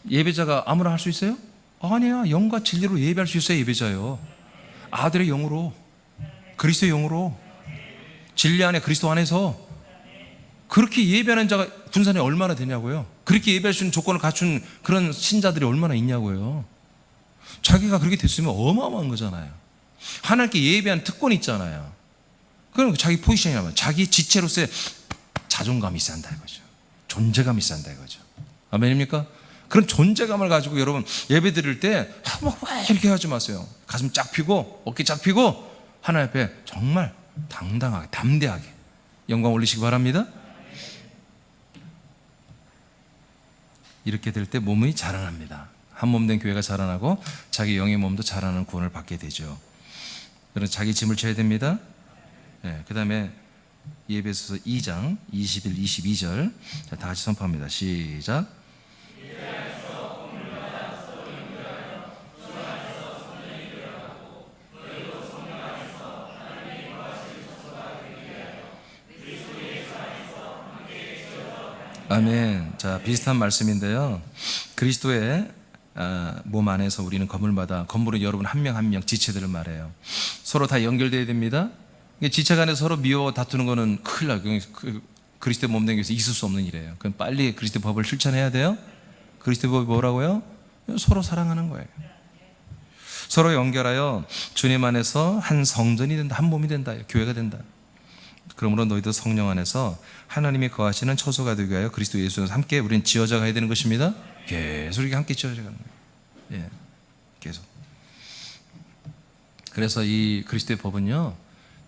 예배자가 아무나 할 수 있어요? 아니야. 영과 진리로 예배할 수 있어야 예배자예요. 아들의 영으로, 그리스도의 영으로, 진리 안에 그리스도 안에서 그렇게 예배하는 자가 군산에 얼마나 되냐고요. 그렇게 예배할 수 있는 조건을 갖춘 그런 신자들이 얼마나 있냐고요. 자기가 그렇게 됐으면 어마어마한 거잖아요. 하나님께 예배한 특권이 있잖아요. 그럼 자기 포지션이라면 자기 지체로서의 자존감이 있어야 한다 이거죠. 존재감이 있어야 한다 이거죠. 아멘입니까? 그런 존재감을 가지고 여러분 예배 드릴 때 왜 이렇게 하지 마세요. 가슴 쫙 펴고 어깨 쫙 펴고 하나님 앞에 정말 당당하게 담대하게 영광 올리시기 바랍니다. 이렇게 될 때 몸이 자라납니다. 한 몸 된 교회가 자라나고 자기 영의 몸도 자라는 구원을 받게 되죠. 여러분 자기 짐을 져야 됩니다. 그 다음에 예배소서 2장 21, 22절 자, 다 같이 선포합니다. 시작. 아멘. 자, 비슷한 말씀인데요. 그리스도의 몸 안에서 우리는 건물마다, 건물은 여러분 한 명 한 명 지체들을 말해요. 서로 다 연결되어야 됩니다. 지체 간에 서로 미워 다투는 거는 큰일 나요. 그리스도의 몸 된 교회에서 있을 수 없는 일이에요. 그럼 빨리 그리스도의 법을 실천해야 돼요. 그리스도의 법이 뭐라고요? 서로 사랑하는 거예요. 서로 연결하여 주님 안에서 한 성전이 된다, 한 몸이 된다, 교회가 된다. 그러므로 너희도 성령 안에서 하나님이 거하시는 처소가 되게 하여 그리스도 예수와 함께 우리는 지어져 가야 되는 것입니다. 계속 이렇게 함께 지어져 가는 거예요. 계속. 그래서 이 그리스도의 법은요,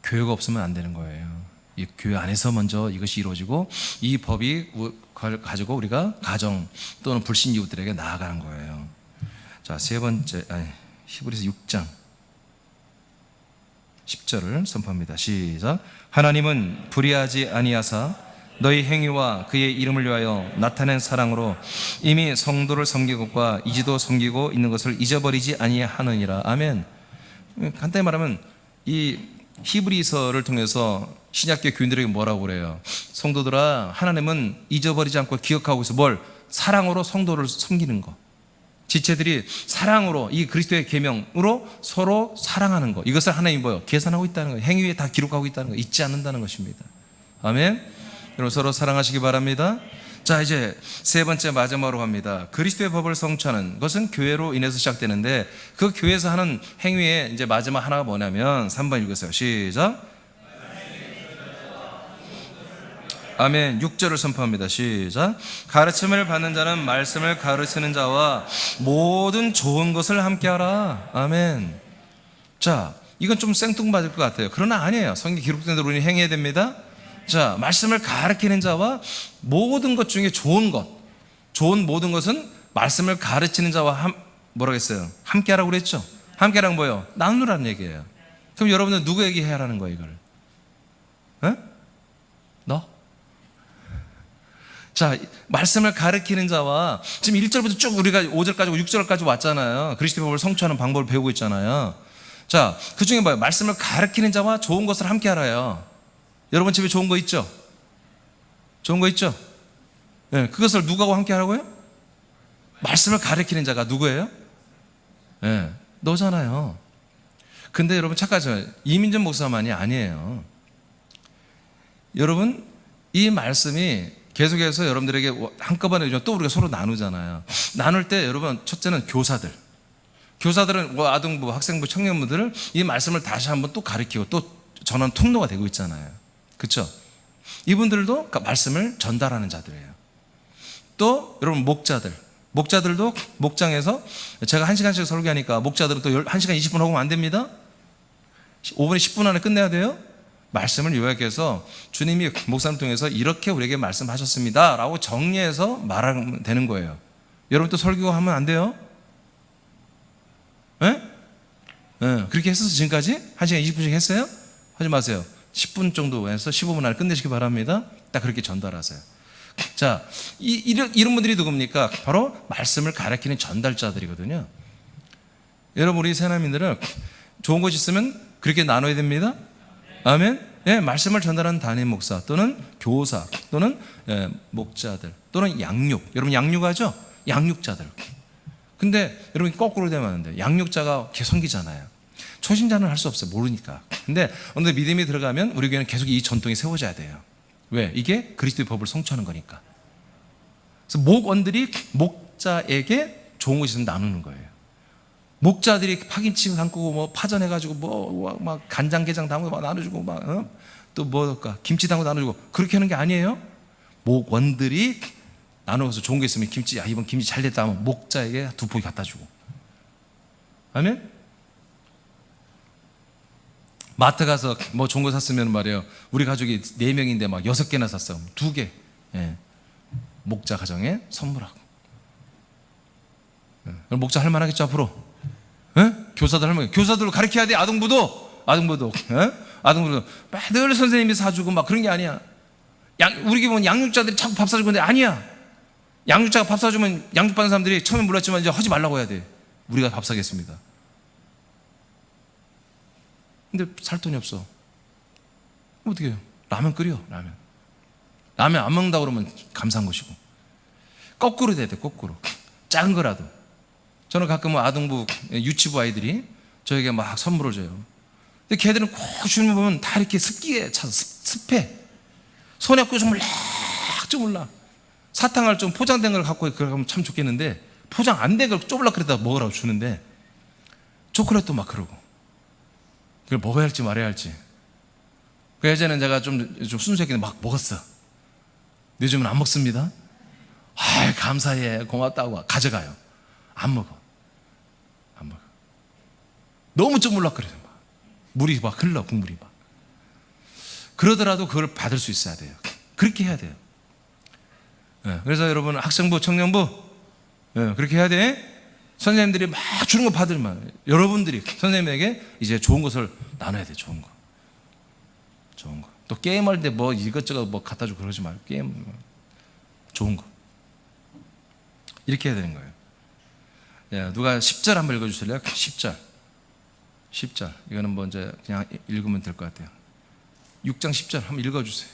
교회가 없으면 안 되는 거예요. 이 교회 안에서 먼저 이것이 이루어지고 이 법이 가지고 우리가 가정 또는 불신 이웃들에게 나아가는 거예요. 자, 세 번째, 히브리서 6장 10절을 선포합니다. 시작. 하나님은 불의하지 아니하사 너희 행위와 그의 이름을 위하여 나타낸 사랑으로 이미 성도를 섬긴 것과 이제도 섬기고 있는 것을 잊어버리지 아니하느니라. 아멘. 간단히 말하면 이 히브리서를 통해서 신약교 교인들에게 뭐라고 그래요? 성도들아, 하나님은 잊어버리지 않고 기억하고 있어. 뭘? 사랑으로 성도를 섬기는 거. 지체들이 사랑으로, 이 그리스도의 계명으로 서로 사랑하는 거, 이것을 하나님이 뭐요? 계산하고 있다는 거예요. 행위에 다 기록하고 있다는 거, 잊지 않는다는 것입니다. 아멘. 여러분 서로 사랑하시기 바랍니다. 자, 이제 세 번째 마지막으로 갑니다. 그리스도의 법을 성취하는 것은 교회로 인해서 시작되는데, 그 교회에서 하는 행위의 이제 마지막 하나가 뭐냐면 3번 읽으세요. 시작. 아멘. 6절을 선포합니다. 시작. 가르침을 받는 자는 말씀을 가르치는 자와 모든 좋은 것을 함께하라. 아멘. 자, 이건 좀 생뚱맞을 것 같아요. 그러나 아니에요. 성경에 기록된 대로 우리는 행해야 됩니다. 자, 말씀을 가르치는 자와 모든 것 중에 좋은 것, 좋은 모든 것은 말씀을 가르치는 자와 뭐라고 했어요? 함께하라고 그랬죠. 함께하라는 뭐예요? 나누라는 얘기예요. 그럼 여러분들 누구에게 해야 하는 거예요, 이걸? 에? 너? 자, 말씀을 가르치는 자와, 지금 1절부터 쭉 우리가 5절까지 6절까지 왔잖아요. 그리스도의 법을 성취하는 방법을 배우고 있잖아요. 자, 그 중에 뭐예요? 말씀을 가르치는 자와 좋은 것을 함께 하라요. 여러분 집에 좋은 거 있죠? 좋은 거 있죠? 네, 그것을 누구하고 함께 하라고요? 말씀을 가르치는 자가 누구예요? 네, 너잖아요. 근데 여러분 착각하죠. 이민전 목사만이 아니에요. 여러분, 이 말씀이 계속해서 여러분들에게 한꺼번에 또 우리가 서로 나누잖아요. 나눌 때 여러분, 첫째는 교사들은 뭐 아동부, 학생부, 청년부들을 이 말씀을 다시 한번 또 가르치고 또 전하는 통로가 되고 있잖아요. 그렇죠? 이분들도 말씀을 전달하는 자들이에요. 또 여러분 목자들도 목장에서 제가 1시간씩 설교하니까 목자들은 또 1시간 20분 하고 안 됩니다. 5분에 10분 안에 끝내야 돼요. 말씀을 요약해서 주님이 목사님 통해서 이렇게 우리에게 말씀하셨습니다 라고 정리해서 말하면 되는 거예요. 여러분 또 설교하면 안 돼요? 네? 네. 그렇게 했었어 지금까지? 1시간 20분씩 했어요? 하지 마세요. 10분 정도 해서 15분 안에 끝내시기 바랍니다. 딱 그렇게 전달하세요. 자, 이런 분들이 누굽니까? 바로 말씀을 가르치는 전달자들이거든요. 여러분 우리 새나민들은 좋은 것이 있으면 그렇게 나눠야 됩니다. 아멘. 예, 말씀을 전달하는 담임 목사 또는 교사 또는 목자들 또는 양육. 여러분 양육하죠? 양육자들. 근데 여러분 거꾸로 되면 안 돼요. 양육자가 개성기잖아요. 초신자는 할 수 없어요. 모르니까. 근데 어느 믿음이 들어가면 우리 교회는 계속 이 전통이 세워져야 돼요. 왜? 이게 그리스도의 법을 성취하는 거니까. 그래서 목원들이 목자에게 좋은 것이 있으면 나누는 거예요. 목자들이 파김치 담고 뭐 파전해가지고 뭐 막 간장게장 담고 막 나눠주고 막 또 뭐랄까 김치 담고 나눠주고 그렇게 하는 게 아니에요. 목원들이 나눠서 좋은 게 있으면 김치, 야 이번 김치 잘 됐다 하면 목자에게 2포기 갖다 주고. 아멘. 마트 가서 뭐 좋은 거 샀으면 말이에요. 우리 가족이 4명인데 막 6개나 샀어. 2개. 예. 목자 가정에 선물하고. 예. 목자 할 만하겠죠 앞으로? 예? 교사들 할 만. 교사들로 가르쳐야 돼. 아동부도. 예? 아동부도 늘 선생님이 사주고 막 그런 게 아니야. 우리 집은 양육자들이 자꾸 밥 사주고 근데 아니야. 양육자가 밥 사주면 양육받는 사람들이 처음에 몰랐지만 이제 하지 말라고 해야 돼. 우리가 밥 사겠습니다. 근데 살 돈이 없어. 어떻게 해요? 라면 끓여. 라면 안 먹는다고 그러면 감사한 것이고. 거꾸로 돼야 돼. 거꾸로. 작은 거라도. 저는 가끔 아동부 유치부 아이들이 저에게 막 선물을 줘요. 근데 걔들은 꼭 주면 보면 다 이렇게 습기에 차서 습해. 손에 꽂고 좀 올라. 사탕을 좀 포장된 걸 갖고 그러면 참 좋겠는데 포장 안 된 걸 쪼블락 그랬다 먹으라고 주는데 초콜릿도 막 그러고. 그걸 먹어야 할지 말아야 할지. 그 예전에는 제가 좀 순수했기 때문에 막 먹었어. 요즘은 안 먹습니다. 아 감사해 고맙다고 가져가요. 안 먹어. 너무 쪼물락거려요. 물이 막 흘러 국물이 막. 그러더라도 그걸 받을 수 있어야 돼요. 그렇게 해야 돼요. 네, 그래서 여러분 학생부 청년부 그렇게 해야 돼. 선생님들이 막 주는 거 받으면 여러분들이 선생님에게 이제 좋은 것을 나눠야 돼. 좋은 거. 또 게임할 때 뭐 이것저것 뭐 갖다 주고 그러지 말고 게임 좋은 거 이렇게 해야 되는 거예요. 예, 누가 10절 한번 읽어주실래요? 10절 이거는 뭐 이제 그냥 읽으면 될 것 같아요. 6장 10절 한번 읽어주세요.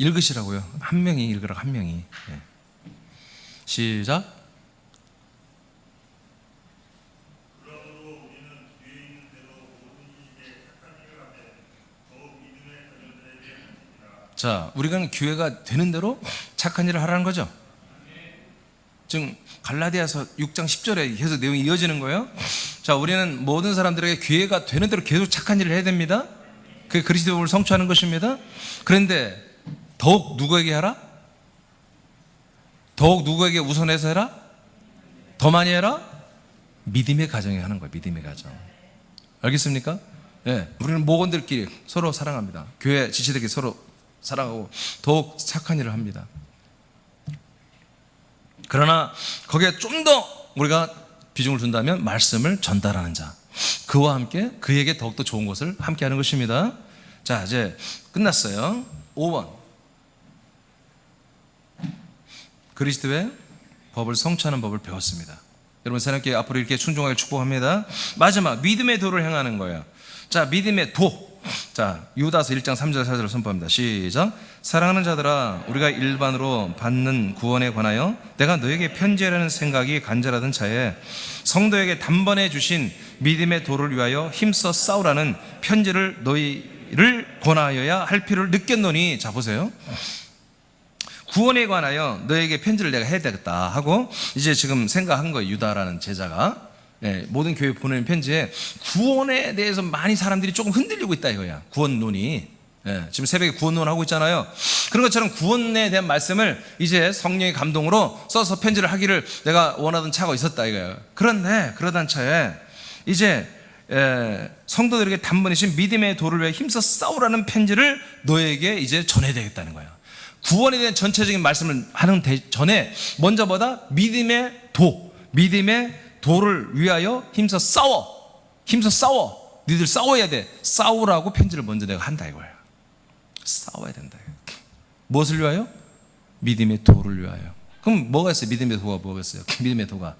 읽으시라고요. 한 명이 읽으라고, 한 명이. 예. 시작. 자, 우리가 교회가 되는 대로 착한 일을 하라는 거죠. 지금 갈라디아서 6장 10절에 계속 내용이 이어지는 거예요. 자, 우리는 모든 사람들에게 교회가 되는 대로 계속 착한 일을 해야 됩니다. 그게 그리스도를 성취하는 것입니다. 그런데 더욱 누구에게 하라? 더욱 누구에게 우선해서 해라? 더 많이 해라? 믿음의 가정에 하는 거예요. 믿음의 가정. 알겠습니까? 예, 우리는 목원들끼리 서로 사랑합니다. 교회 지체들끼리 서로 사랑하고 더욱 착한 일을 합니다. 그러나 거기에 좀 더 우리가 비중을 둔다면 말씀을 전달하는 자, 그와 함께 그에게 더욱더 좋은 것을 함께 하는 것입니다. 자, 이제 끝났어요. 5번, 그리스도의 법을 성취하는 법을 배웠습니다. 여러분 새롭게 앞으로 이렇게 순종하게 축복합니다. 마지막 믿음의 도를 행하는 거예요. 자, 믿음의 도. 자, 유다서 1장 3절 4절을 선포합니다. 시작. 사랑하는 자들아, 우리가 일반으로 받는 구원에 관하여 내가 너에게 편지하라는 생각이 간절하던 차에 성도에게 단번에 주신 믿음의 도를 위하여 힘써 싸우라는 편지를 너희를 권하여야 할 필요를 느꼈노니. 자, 보세요. 구원에 관하여 너에게 편지를 내가 해야 되겠다 하고 이제 지금 생각한 거예요. 유다라는 제자가. 예, 모든 교회 보내는 편지에 구원에 대해서 많이 사람들이 조금 흔들리고 있다 이거야. 구원론이. 예, 지금 새벽에 구원론 하고 있잖아요. 그런 것처럼 구원에 대한 말씀을 이제 성령의 감동으로 써서 편지를 하기를 내가 원하던 차가 있었다 이거야. 그런데 그러던 차에 이제 성도들에게 단번에 주신 믿음의 도를 위해 힘써 싸우라는 편지를 너에게 이제 전해야 되겠다는 거야. 구원에 대한 전체적인 말씀을 하는 전에 먼저 보다 믿음의 도, 믿음의 도를 위하여 힘써 싸워. 너희들 싸워야 돼. 싸우라고 편지를 먼저 내가 한다 이거예요. 싸워야 된다. 무엇을 위하여? 믿음의 도를 위하여. 그럼 뭐가 있어요? 믿음의 도가 뭐가 있어요? 믿음의 도가.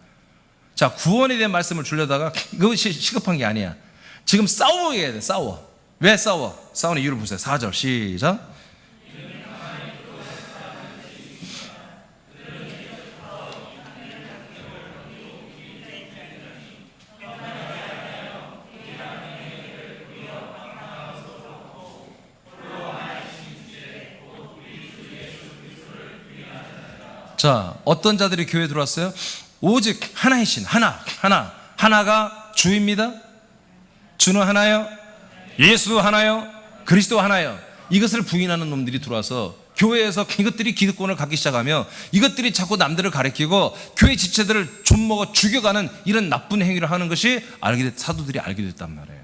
자, 구원에 대한 말씀을 주려다가 그것이 시급한 게 아니야. 지금 싸워야 돼. 싸워. 왜 싸워? 싸우는 이유를 보세요. 4절 시작. 자, 어떤 자들이 교회에 들어왔어요? 오직 하나의 신, 하나가 주입니다. 주는 하나요? 예수 하나요? 그리스도 하나요? 이것을 부인하는 놈들이 들어와서 교회에서 이것들이 기득권을 갖기 시작하며 이것들이 자꾸 남들을 가리키고 교회 지체들을 좀먹어 죽여가는 이런 나쁜 행위를 하는 것이 사도들이 알게 됐단 말이에요.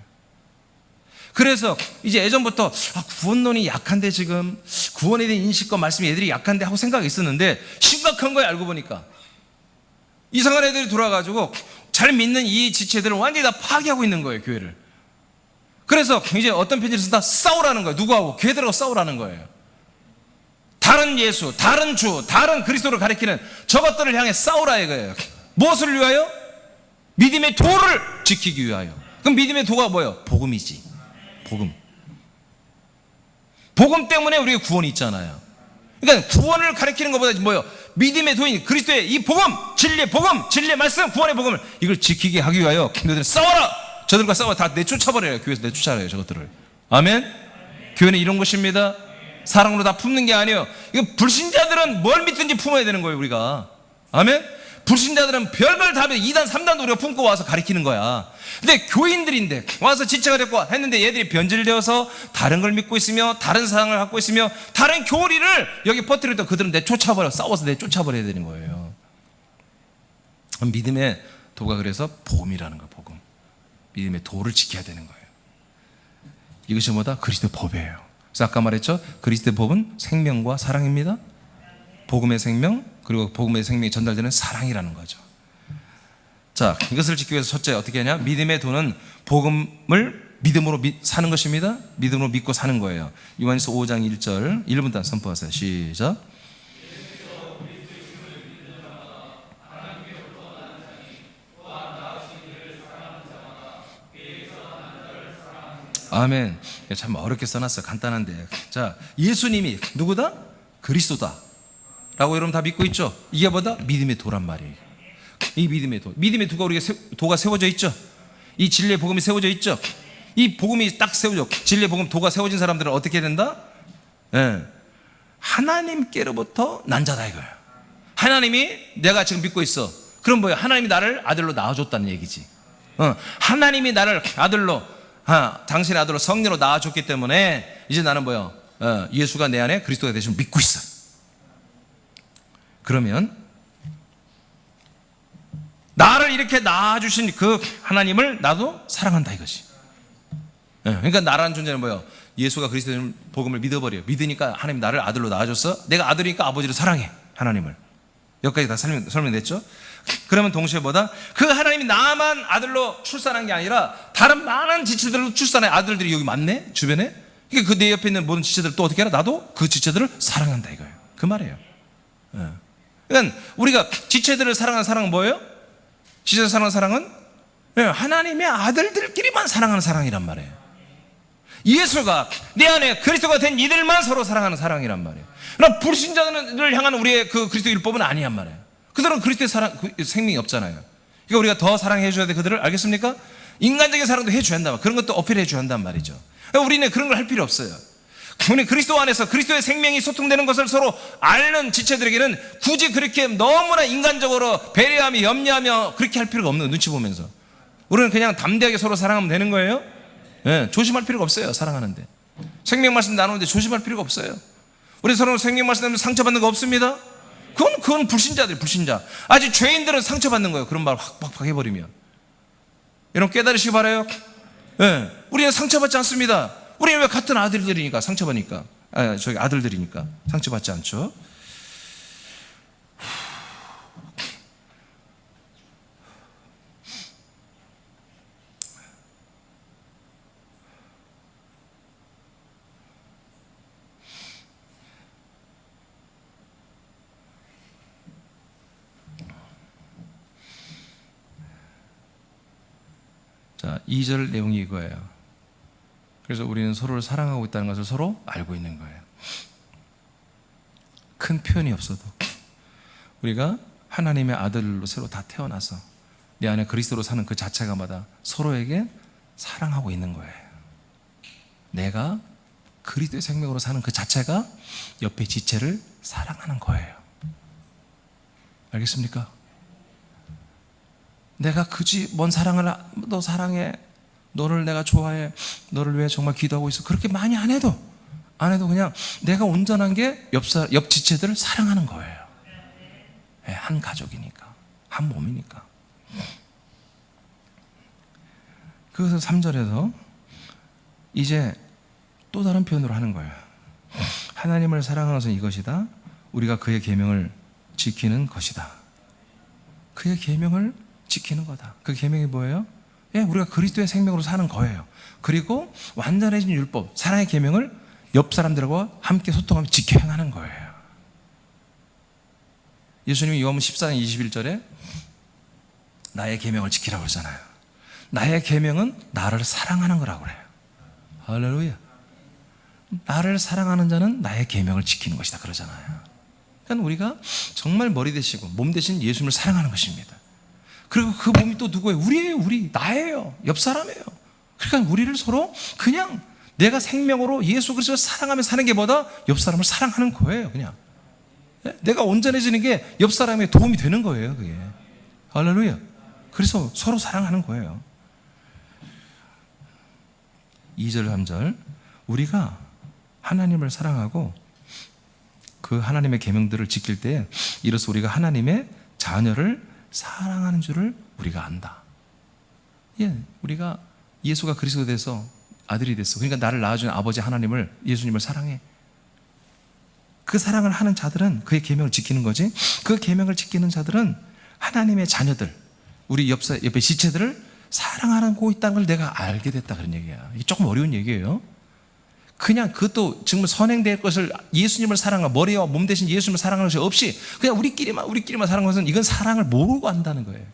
그래서 이제 예전부터 구원론이 약한데 지금 구원에 대한 인식과 말씀이 애들이 약한데 하고 생각이 있었는데 심각한 거예요. 알고 보니까 이상한 애들이 돌아가지고 잘 믿는 이 지체들을 완전히 다 파괴하고 있는 거예요. 교회를. 그래서 이제 어떤 편지를 쓴다? 싸우라는 거예요. 누구하고? 교회들하고 싸우라는 거예요. 다른 예수, 다른 주, 다른 그리스도를 가리키는 저것들을 향해 싸우라 이거예요. 무엇을 위하여? 믿음의 도를 지키기 위하여. 그럼 믿음의 도가 뭐예요? 복음이지. 복음 때문에 우리가 구원이 있잖아요. 그러니까 구원을 가리키는 것보다 뭐예요? 믿음의 도인 그리스도의 이 복음, 진리의 복음, 진리의 말씀, 구원의 복음을 이걸 지키게 하기 위하여 너희들은 싸워라. 저들과 싸워 다 내쫓아버려요. 교회에서 내쫓아요 저것들을. 아멘. 교회는 이런 것입니다. 사랑으로 다 품는 게 아니에요. 이거 불신자들은 뭘 믿든지 품어야 되는 거예요 우리가. 아멘. 불신자들은 별걸 다 2단 3단도 우리가 품고 와서 가리키는 거야. 근데 교인들인데 와서 지체가 됐고 했는데 얘들이 변질되어서 다른 걸 믿고 있으며 다른 사상을 갖고 있으며 다른 교리를 여기 퍼뜨릴 때 그들은 내쫓아버려. 싸워서 내쫓아버려야 되는 거예요. 믿음의 도가 그래서 복음이라는 거예요. 복음. 믿음의 도를 지켜야 되는 거예요. 이것이 뭐다? 그리스도의 법이에요. 그래서 아까 말했죠? 그리스도의 법은 생명과 사랑입니다. 복음의 생명, 그리고 복음의 생명이 전달되는 사랑이라는 거죠. 자, 이것을 지키기 위해서 첫째 어떻게 하냐? 믿음의 도는 복음을 믿음으로 사는 것입니다. 믿음으로 믿고 사는 거예요. 요한일서 5장 1절 1분단 선포하세요. 시작. 아멘. 참 어렵게 써놨어요. 간단한데. 자, 예수님이 누구다? 그리스도다 라고 여러분 다 믿고 있죠? 이게 뭐다? 믿음의 도란 말이에요. 이 믿음의 도. 믿음의 도가 세워져 있죠? 이 진리의 복음이 세워져 있죠? 이 복음이 딱 세워져. 진리의 복음, 도가 세워진 사람들은 어떻게 된다? 하나님께로부터 난 자다 이거예요. 하나님이 내가 지금 믿고 있어. 그럼 뭐예요? 하나님이 나를 아들로 낳아줬다는 얘기지. 하나님이 나를 아들로, 당신의 아들로 성령으로 낳아줬기 때문에 이제 나는 뭐예요? 예수가 내 안에 그리스도가 되심을 믿고 있어. 그러면 나를 이렇게 낳아주신 그 하나님을 나도 사랑한다 이것이. 그러니까 나라는 존재는 뭐예요? 예수가 그리스도의 복음을 믿어버려요. 믿으니까 하나님 나를 아들로 낳아줬어. 내가 아들이니까 아버지를 사랑해. 하나님을. 여기까지 다 설명됐죠? 그러면 동시에 뭐다? 그 하나님이 나만 아들로 출산한 게 아니라 다른 많은 지체들로 출산한 아들들이 여기 많네? 주변에? 그러니까 그 내 옆에 있는 모든 지체들을 또 어떻게 하라? 나도 그 지체들을 사랑한다 이거예요. 그 말이에요. 그러니까 우리가 지체들을 사랑하는 사랑은 뭐예요? 지체를 사랑하는 사랑은 하나님의 아들들끼리만 사랑하는 사랑이란 말이에요. 예수가 내 안에 그리스도가 된 이들만 서로 사랑하는 사랑이란 말이에요. 그럼 불신자들을 향한 우리의 그 그리스도 율법은 아니란 말이에요. 그들은 그리스도의 사랑, 생명이 없잖아요. 그러니까 우리가 더 사랑해 줘야 돼 그들을. 알겠습니까? 인간적인 사랑도 해줘야 한다. 그런 것도 어필해 줘야 한단 말이죠. 그러니까 우리는 그런 걸 할 필요 없어요. 우리 그리스도 안에서 그리스도의 생명이 소통되는 것을 서로 아는 지체들에게는 굳이 그렇게 너무나 인간적으로 배려하며 염려하며 그렇게 할 필요가 없는, 눈치 보면서 우리는 그냥 담대하게 서로 사랑하면 되는 거예요. 조심할 필요가 없어요. 사랑하는데 생명 말씀 나누는데 조심할 필요가 없어요. 우리 서로 생명 말씀 나누면 상처받는 거 없습니다. 그건 불신자들, 불신자. 아직 죄인들은 상처받는 거예요. 그런 말 확 해버리면. 여러분 깨달으시기 바라요. 우리는 상처받지 않습니다. 우리는 왜 같은 아들들이니까 상처받으니까, 저희 아들들이니까 상처받지 않죠. 자, 2절 내용이 이거예요. 그래서 우리는 서로를 사랑하고 있다는 것을 서로 알고 있는 거예요. 큰 표현이 없어도 우리가 하나님의 아들로 새로 다 태어나서 내 안에 그리스도로 사는 그 자체가 마다 서로에게 사랑하고 있는 거예요. 내가 그리스도의 생명으로 사는 그 자체가 옆에 지체를 사랑하는 거예요. 알겠습니까? 내가 굳이 뭔 사랑을, 너 사랑해, 너를 내가 좋아해, 너를 위해 정말 기도하고 있어, 그렇게 많이 안 해도 그냥 내가 온전한 게 옆 지체들을 사랑하는 거예요. 한 가족이니까, 한 몸이니까. 그래서 3절에서 이제 또 다른 표현으로 하는 거예요. 하나님을 사랑하는 것은 이것이다. 우리가 그의 계명을 지키는 것이다. 그의 계명을 지키는 거다. 그 계명이 뭐예요? 우리가 그리스도의 생명으로 사는 거예요. 그리고 완전해진 율법, 사랑의 계명을 옆 사람들과 함께 소통하며 지켜 행하는 거예요. 예수님이 요한복음 14장 21절에 나의 계명을 지키라고 그러잖아요. 나의 계명은 나를 사랑하는 거라고 그래요. 할렐루야. 나를 사랑하는 자는 나의 계명을 지키는 것이다 그러잖아요. 그러니까 우리가 정말 머리 대시고 몸 대신 예수님을 사랑하는 것입니다. 그리고 그 몸이 또 누구예요? 우리예요. 나예요. 옆 사람이에요. 그러니까 우리를 서로 그냥 내가 생명으로 예수 그리스도를 사랑하며 사는 게 뭐다? 옆 사람을 사랑하는 거예요. 그냥 내가 온전해지는 게 옆 사람에 도움이 되는 거예요. 그게. 할렐루야. 그래서 서로 사랑하는 거예요. 2절 3절 우리가 하나님을 사랑하고 그 하나님의 계명들을 지킬 때 이로써 우리가 하나님의 자녀를 사랑하는 줄을 우리가 안다. 예, 우리가 예수가 그리스도 돼서 아들이 됐어. 그러니까 나를 낳아준 아버지 하나님을, 예수님을 사랑해. 그 사랑을 하는 자들은 그의 계명을 지키는 거지. 그 계명을 지키는 자들은 하나님의 자녀들, 우리 옆에 지체들을 사랑하고 있다는 걸 내가 알게 됐다, 그런 얘기야. 이게 조금 어려운 얘기예요. 그냥 그것도 정말 선행될 것을, 예수님을 사랑하고 머리와 몸 대신 예수님을 사랑하는 것이 없이 그냥 우리끼리만 사랑하는 것은, 이건 사랑을 모르고 한다는 거예요.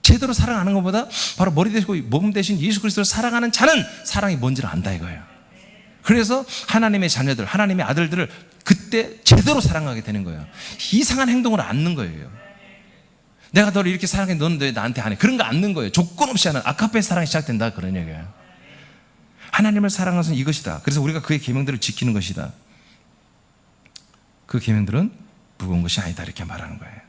제대로 사랑하는 것보다 바로 머리 대신 몸 대신 예수 그리스도를 사랑하는 자는 사랑이 뭔지를 안다 이거예요. 그래서 하나님의 자녀들, 하나님의 아들들을 그때 제대로 사랑하게 되는 거예요. 이상한 행동을 않는 거예요. 내가 너를 이렇게 사랑해, 너는 왜 나한테 안 해? 그런 거 않는 거예요. 조건 없이 하는 아카페 사랑이 시작된다, 그런 얘기예요. 하나님을 사랑하는 것은 이것이다. 그래서 우리가 그의 계명들을 지키는 것이다. 그 계명들은 무거운 것이 아니다, 이렇게 말하는 거예요.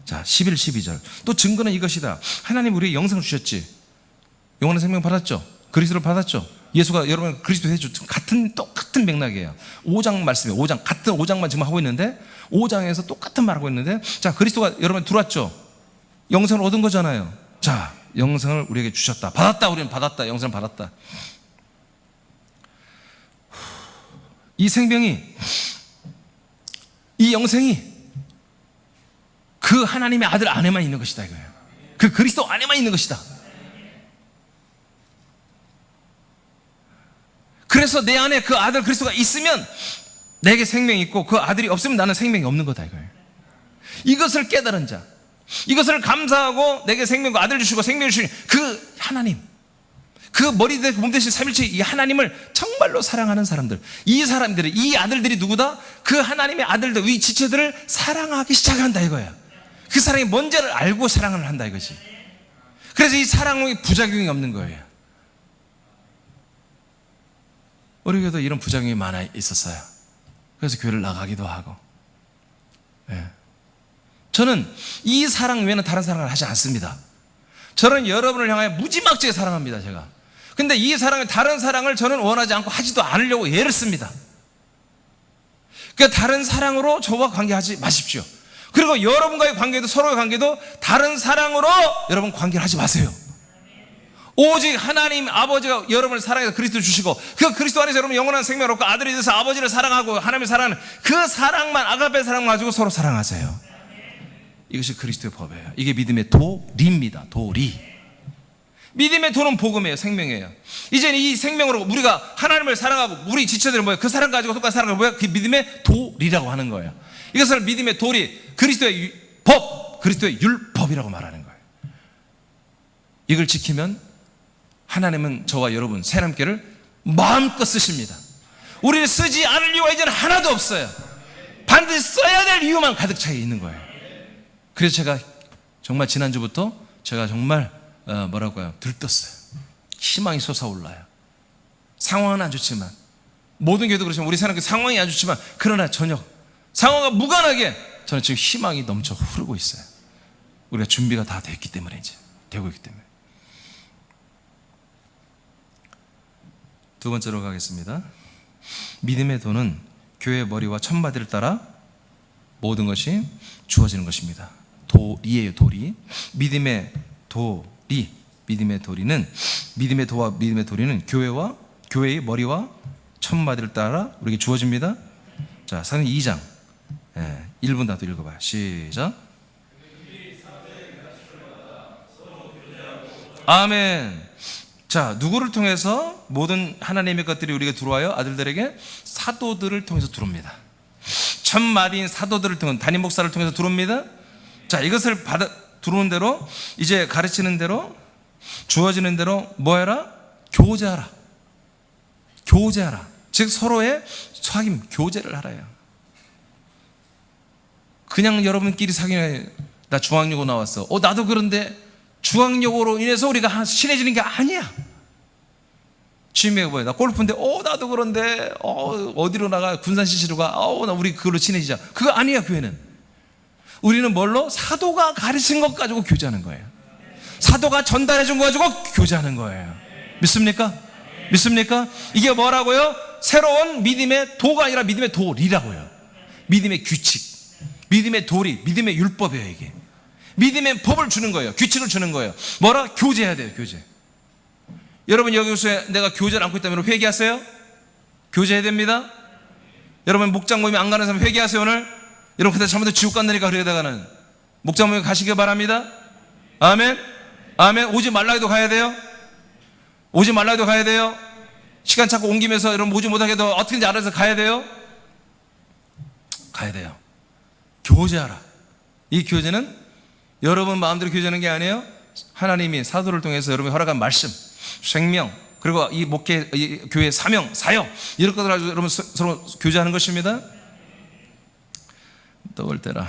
자, 11, 12절. 또 증거는 이것이다. 하나님 우리에게 영생을 주셨지. 영원한 생명 받았죠. 그리스도를 받았죠. 예수가 여러분 그리스도 해줬죠. 똑같은 맥락이에요. 5장 말씀이에요. 5장, 같은 5장만 지금 하고 있는데 5장에서 똑같은 말 하고 있는데, 자, 그리스도가 여러분 들어왔죠. 영생을 얻은 거잖아요. 자, 영생을 우리에게 주셨다. 받았다. 우리는 받았다. 영생을 받았다. 이 생명이, 이 영생이 그 하나님의 아들 안에만 있는 것이다 이거예요. 그 그리스도 안에만 있는 것이다. 그래서 내 안에 그 아들 그리스도가 있으면 내게 생명이 있고, 그 아들이 없으면 나는 생명이 없는 거다 이거예요. 이것을 깨달은 자, 이것을 감사하고 내게 생명과 아들 주시고 생명을 주신 그 하나님, 그 머리 대신 몸 대신 삼일체 이 하나님을 정말로 사랑하는 사람들, 이 사람들이, 이 아들들이 누구다? 그 하나님의 아들들, 이 지체들을 사랑하기 시작한다 이거야. 그 사랑이 뭔지를 알고 사랑을 한다 이거지. 그래서 이 사랑의 부작용이 없는 거예요. 우리 교회도 이런 부작용이 많아 있었어요. 그래서 교회를 나가기도 하고. 예. 저는 이 사랑 외에는 다른 사랑을 하지 않습니다. 저는 여러분을 향하여 무지막지하게 사랑합니다, 제가. 근데 이 사랑을, 다른 사랑을 저는 원하지 않고 하지도 않으려고 애를 씁니다. 그러니까 다른 사랑으로 저와 관계하지 마십시오. 그리고 여러분과의 관계도, 서로의 관계도 다른 사랑으로 여러분 관계를 하지 마세요. 오직 하나님 아버지가 여러분을 사랑해서 그리스도를 주시고, 그 그리스도 안에서 여러분 영원한 생명을 얻고 아들이 돼서 아버지를 사랑하고 하나님을 사랑하는 그 사랑만, 아가페 사랑 가지고 서로 사랑하세요. 이것이 그리스도의 법이에요. 이게 믿음의 도리입니다. 도리. 믿음의 도는 복음이에요. 생명이에요. 이제는 이 생명으로 우리가 하나님을 사랑하고 우리 지체들은 뭐예요? 그 사랑 가지고 똑같이 사랑하는 뭐예요? 그 믿음의 도리라고 하는 거예요. 이것을 믿음의 도리, 그리스도의 법, 그리스도의 율법이라고 말하는 거예요. 이걸 지키면 하나님은 저와 여러분 새남교를 마음껏 쓰십니다. 우리를 쓰지 않을 이유가 이제는 하나도 없어요. 반드시 써야 될 이유만 가득 차 있는 거예요. 그래서 제가 정말 지난주부터 제가 정말 들떴어요. 희망이 솟아올라요. 상황은 안 좋지만, 모든 교회도 그렇지만 우리 새남교 상황이 안 좋지만, 그러나 저녁 상황과 무관하게 저는 지금 희망이 넘쳐 흐르고 있어요. 우리가 준비가 다 됐기 때문에, 이제 되고 있기 때문에. 두 번째로 가겠습니다. 믿음의 도는 교회의 머리와 천마디를 따라 모든 것이 주어지는 것입니다. 도리예요, 도리. 믿음의 도리, 믿음의 도리는, 믿음의 도와 믿음의 도리는 교회의 머리와 천마디를 따라 우리에게 주어집니다. 자, 사도행 2장 1분 나도 읽어봐요. 시작. 아멘. 자, 누구를 통해서 모든 하나님의 것들이 우리에게 들어와요? 아들들에게 사도들을 통해서 들어옵니다. 천마디인 사도들을 통해, 담임 목사를 통해서 들어옵니다. 자, 이것을 받아 들어오는 대로, 이제 가르치는 대로, 주어지는 대로 뭐 해라? 교제하라. 교제하라. 즉 서로의 사귐, 교제를 하라요. 그냥 여러분끼리 사귀는, 나 중앙여고 나왔어. 나도 그런데, 중앙여고로 인해서 우리가 친해지는 게 아니야. 취미가 뭐야? 나 골프인데, 나도 그런데, 어디로 나가? 군산 CC로 가? 나 우리 그걸로 친해지자. 그거 아니야, 교회는. 우리는 뭘로? 사도가 가르친 것 가지고 교제하는 거예요. 사도가 전달해 준 거 가지고 교제하는 거예요. 믿습니까? 믿습니까? 이게 뭐라고요? 새로운 믿음의 도가 아니라 믿음의 도리라고요. 믿음의 규칙. 믿음의 도리, 믿음의 율법이에요. 이게 믿음의 법을 주는 거예요. 규칙을 주는 거예요. 뭐라? 교제해야 돼요. 교제. 여러분 여기서 내가 교제를 않고 있다면 회개하세요. 교제해야 됩니다. 여러분 목장 모임 안 가는 사람 회개하세요. 오늘 여러분 그때 잘못해서 지옥 간다니까. 그러다가는 목장 모임 가시길 바랍니다. 아멘. 아멘. 오지 말라 해도 가야 돼요. 오지 말라 해도 가야 돼요. 시간 찾고 옮기면서 여러분 오지 못하게도 어떻게든지 알아서 가야 돼요. 가야 돼요. 교제하라. 이 교제는 여러분 마음대로 교제하는 게 아니에요. 하나님이 사도를 통해서 여러분이 허락한 말씀, 생명, 그리고 이 목회, 이 교회 사명, 사역, 이런 것들 가지고 여러분 서로 교제하는 것입니다. 떠올 때라.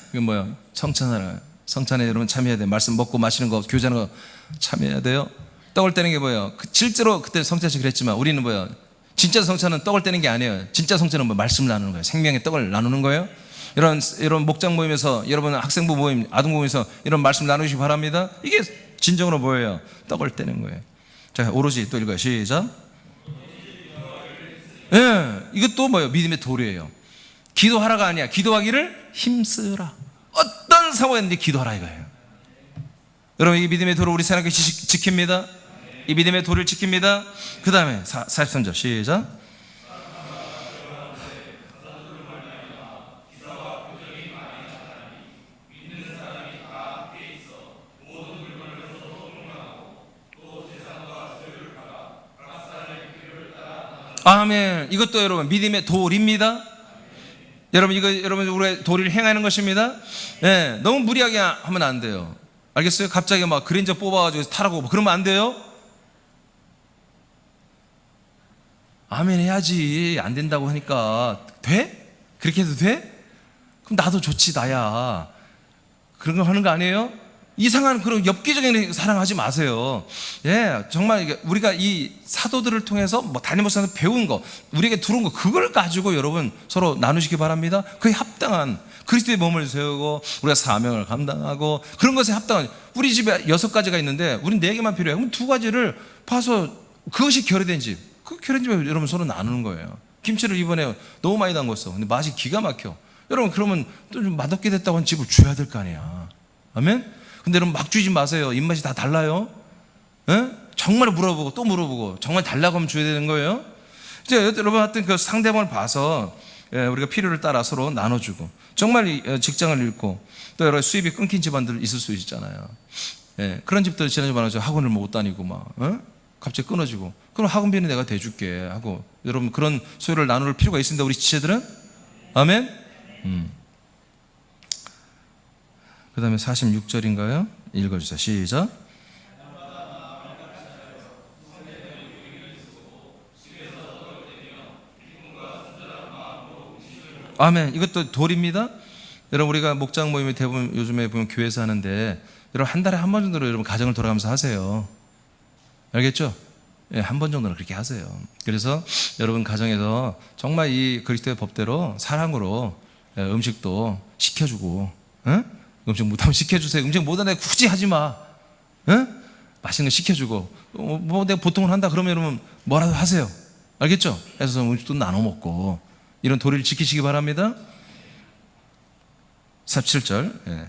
이게 뭐야? 성찬하라. 성찬에 여러분 참여해야 돼요. 말씀 먹고 마시는 거, 교제하는 거 참여해야 돼요. 떡을 떼는 게 뭐예요? 실제로 그때 성찬식 그랬지만 우리는 뭐예요? 진짜 성찬은 떡을 떼는 게 아니에요. 진짜 성찬은 뭐 말씀을 나누는 거예요. 생명의 떡을 나누는 거예요. 이런 목장 모임에서, 여러분 학생부 모임, 아동 모임에서 이런 말씀 나누시기 바랍니다. 이게 진정으로 뭐예요? 떡을 떼는 거예요. 자, 오로지 또 읽어요. 시작. 예, 이것도 뭐예요? 믿음의 도리예요. 기도하라가 아니야. 기도하기를 힘쓰라. 어떤 상황인지 기도하라 이거예요. 여러분 이 믿음의 도를 우리 새롭게 지킵니다. 이 믿음의 도를 지킵니다. 그 다음에 43절 시작. 아멘. 이것도 여러분 믿음의 도리입니다. 여러분 이거 여러분 우리의 도리를 행하는 것입니다. 네, 너무 무리하게 하면 안 돼요. 알겠어요? 갑자기 막 그랜저 뽑아가지고 타라고 그러면 안 돼요. 아멘 해야지. 안 된다고 하니까 돼? 그렇게 해도 돼? 그럼 나도 좋지 나야. 그런 거 하는 거 아니에요? 이상한 그런 엽기적인 사랑하지 마세요. 예, 정말 우리가 이 사도들을 통해서 뭐 담임 목사한테 배운 거, 우리에게 들어온 거, 그걸 가지고 여러분 서로 나누시기 바랍니다. 그에 합당한 그리스도의 몸을 세우고 우리가 사명을 감당하고 그런 것에 합당한, 우리 집에 6가지가 있는데 우린 4개만 필요해요. 그럼 2가지를 봐서 그것이 결여된 집, 그 결여된 집에 여러분 서로 나누는 거예요. 김치를 이번에 너무 많이 담궜어. 근데 맛이 기가 막혀. 여러분 그러면 또 좀 맛없게 됐다고 한 집을 줘야 될 거 아니야. 아멘? 근데 여러분 막 주지 마세요. 입맛이 다 달라요. 에? 정말 물어보고 또 물어보고 정말 달라고 하면 줘야 되는 거예요. 이제 여러분 하여튼 그 상대방을 봐서 우리가 필요를 따라 서로 나눠주고, 정말 직장을 잃고 또 여러 수입이 끊긴 집안들 있을 수 있잖아요. 예, 그런 집들 지난주에 말하죠. 학원을 못 다니고 막 갑자기 끊어지고, 그럼 학원비는 내가 대줄게 하고, 여러분 그런 소유를 나눌 필요가 있습니다. 우리 지체들은. 아멘. 그 다음에 46절인가요? 읽어주세요. 시작. 아멘. 이것도 도리입니다. 여러분 우리가 목장 모임이 대부분 요즘에 보면 교회에서 하는데, 여러분 한 달에 한 번 정도로 여러분 가정을 돌아가면서 하세요. 알겠죠? 예, 한 번 정도는 그렇게 하세요. 그래서 여러분 가정에서 정말 이 그리스도의 법대로 사랑으로 음식도 시켜주고, 음식 못하면 시켜주세요. 음식 못하면 굳이 하지 마. 맛있는 거 시켜주고, 뭐 내가 보통은 한다 그러면 여러분 뭐라도 하세요. 알겠죠? 그래서 음식도 나눠 먹고 이런 도리를 지키시기 바랍니다. 47절. 예.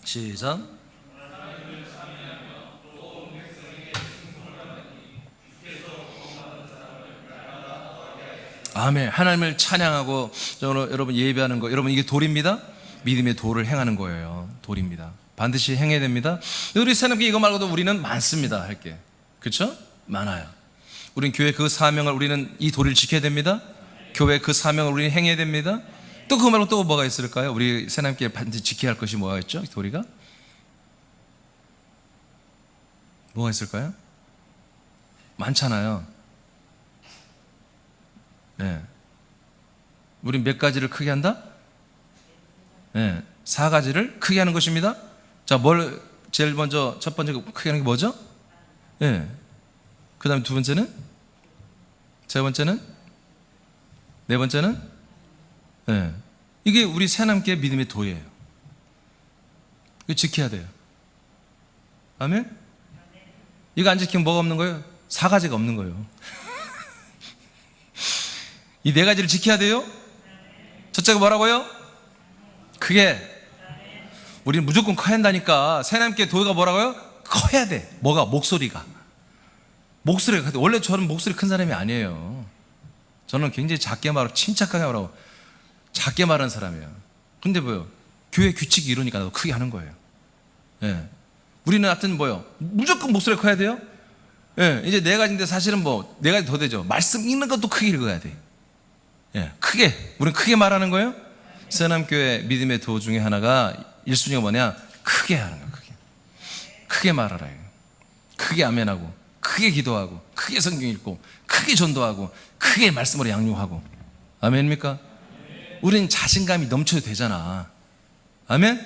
시작. 아멘. 하나님을 찬양하고 여러분 예배하는 거, 여러분 이게 도리입니다. 믿음의 도를 행하는 거예요. 도리입니다. 반드시 행해야 됩니다. 우리 새롭게 이거 말고도 우리는 많습니다. 할 게. 그렇죠? 많아요. 우리는 교회 그 사명을, 우리는 이 도리를 지켜야 됩니다. 교회 그 사명을 우리는 행해야 됩니다. 또 그거 말고 또 뭐가 있을까요? 우리 새롭게 반드시 지켜야 할 것이 뭐가 있죠? 도리가? 뭐가 있을까요? 많잖아요. 네. 우리 몇 가지를 크게 한다? 네. 4가지를 크게 하는 것입니다. 자, 뭘 제일 먼저 첫 번째 크게 하는 게 뭐죠? 네. 그 다음에 2번째는? 3번째는? 4번째는? 네. 이게 우리 새남교의 믿음의 도예요. 이거 지켜야 돼요. 아멘? 이거 안 지키면 뭐가 없는 거예요? 4가지가 없는 거예요. 이 4가지를 지켜야 돼요. 첫째가 뭐라고요? 크게. 우리는 무조건 커야 한다니까. 새하나님께 도가 뭐라고요? 커야 돼. 뭐가? 목소리가. 원래 저는 목소리 큰 사람이 아니에요. 저는 굉장히 작게 말하고 침착하게 말하고 작게 말하는 사람이에요. 근데 뭐요? 교회 규칙이 이러니까 나도 크게 하는 거예요. 예. 우리는 하여튼 뭐요? 무조건 목소리가 커야 돼요? 예. 이제 네 가지인데 사실은 네 가지 더 되죠. 말씀 읽는 것도 크게 읽어야 돼. 예. 크게. 우리는 크게 말하는 거예요? 새하나님교회 믿음의 도 중에 하나가 1순위가 뭐냐? 크게 하는 거예요. 크게 말하라. 크게 아멘하고, 크게 기도하고, 크게 성경 읽고, 크게 전도하고, 크게 말씀으로 양육하고. 아멘입니까? 우리는 자신감이 넘쳐도 되잖아. 아멘?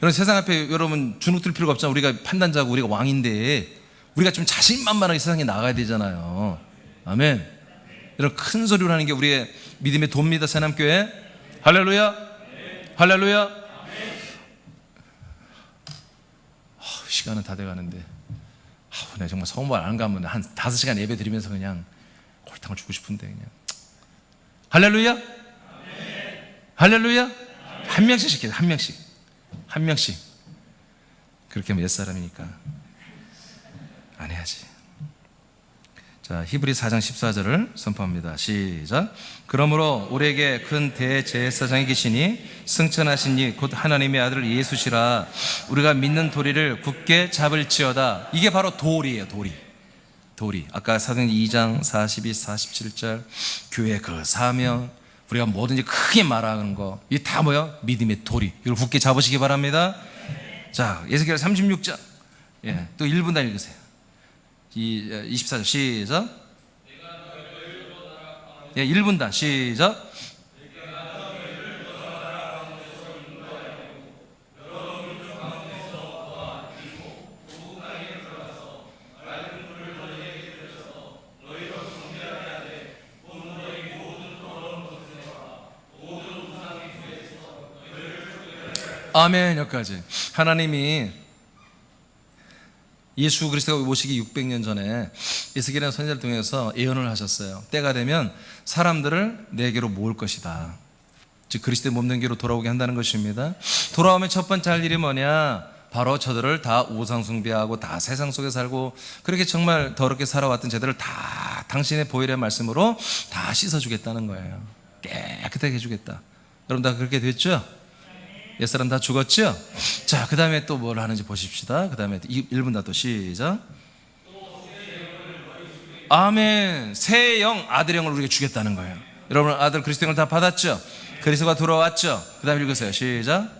여러분, 세상 앞에 여러분 주눅 들 필요가 없잖아. 우리가 판단자고 우리가 왕인데 우리가 좀 자신만만하게 세상에 나가야 되잖아요. 아멘. 여러분, 큰 소리로 하는 게 우리의 믿음의 도입니다. 새하나님교회. 할렐루야. 할렐루야. 시간은 다 돼가는데 내가 정말 성모를 안 가면 한 5시간 예배 드리면서 그냥 골탕을 주고 싶은데 그냥. 할렐루야. 할렐루야. 한 명씩 시켜요. 한 명씩. 그렇게 하면 옛사람이니까 안 해야지. 자, 히브리 4장 14절을 선포합니다. 시작. 그러므로 우리에게 큰 대제사장이 계시니 승천하신 이 곧 하나님의 아들 예수시라. 우리가 믿는 도리를 굳게 잡을지어다. 이게 바로 도리예요. 도리. 아까 사도행전 2장 42, 47절 교회 그 사명, 우리가 뭐든지 크게 말하는 거, 이게 다 뭐야? 믿음의 도리. 이걸 굳게 잡으시기 바랍니다. 자, 에스겔 36장. 예, 또 1분 다 읽으세요. 24절 시작. 예, 1분단 시작. 아멘. 여기까지. 하나님이 예수 그리스도가 오시기 600년 전에 에스겔이라는 선지자를 통해서 예언을 하셨어요. 때가 되면 사람들을 내게로 모을 것이다. 즉 그리스도의 몸된 게로 돌아오게 한다는 것입니다. 돌아오면 첫 번째 할 일이 뭐냐? 바로 저들을 다 우상 숭배하고 다 세상 속에 살고 그렇게 정말 더럽게 살아왔던 저들을 다 당신의 보혈의 말씀으로 다 씻어주겠다는 거예요. 깨끗하게 해주겠다. 여러분 다 그렇게 됐죠? 옛사람 다 죽었죠? 자, 그 다음에 또 뭘 하는지 보십시다. 그 다음에 1분 다 또 시작. 아멘. 새 영, 아들의 영을 우리에게 주겠다는 거예요. 여러분 아들 그리스도 영을 다 받았죠? 그리스도가 돌아왔죠? 그 다음에 읽으세요. 시작.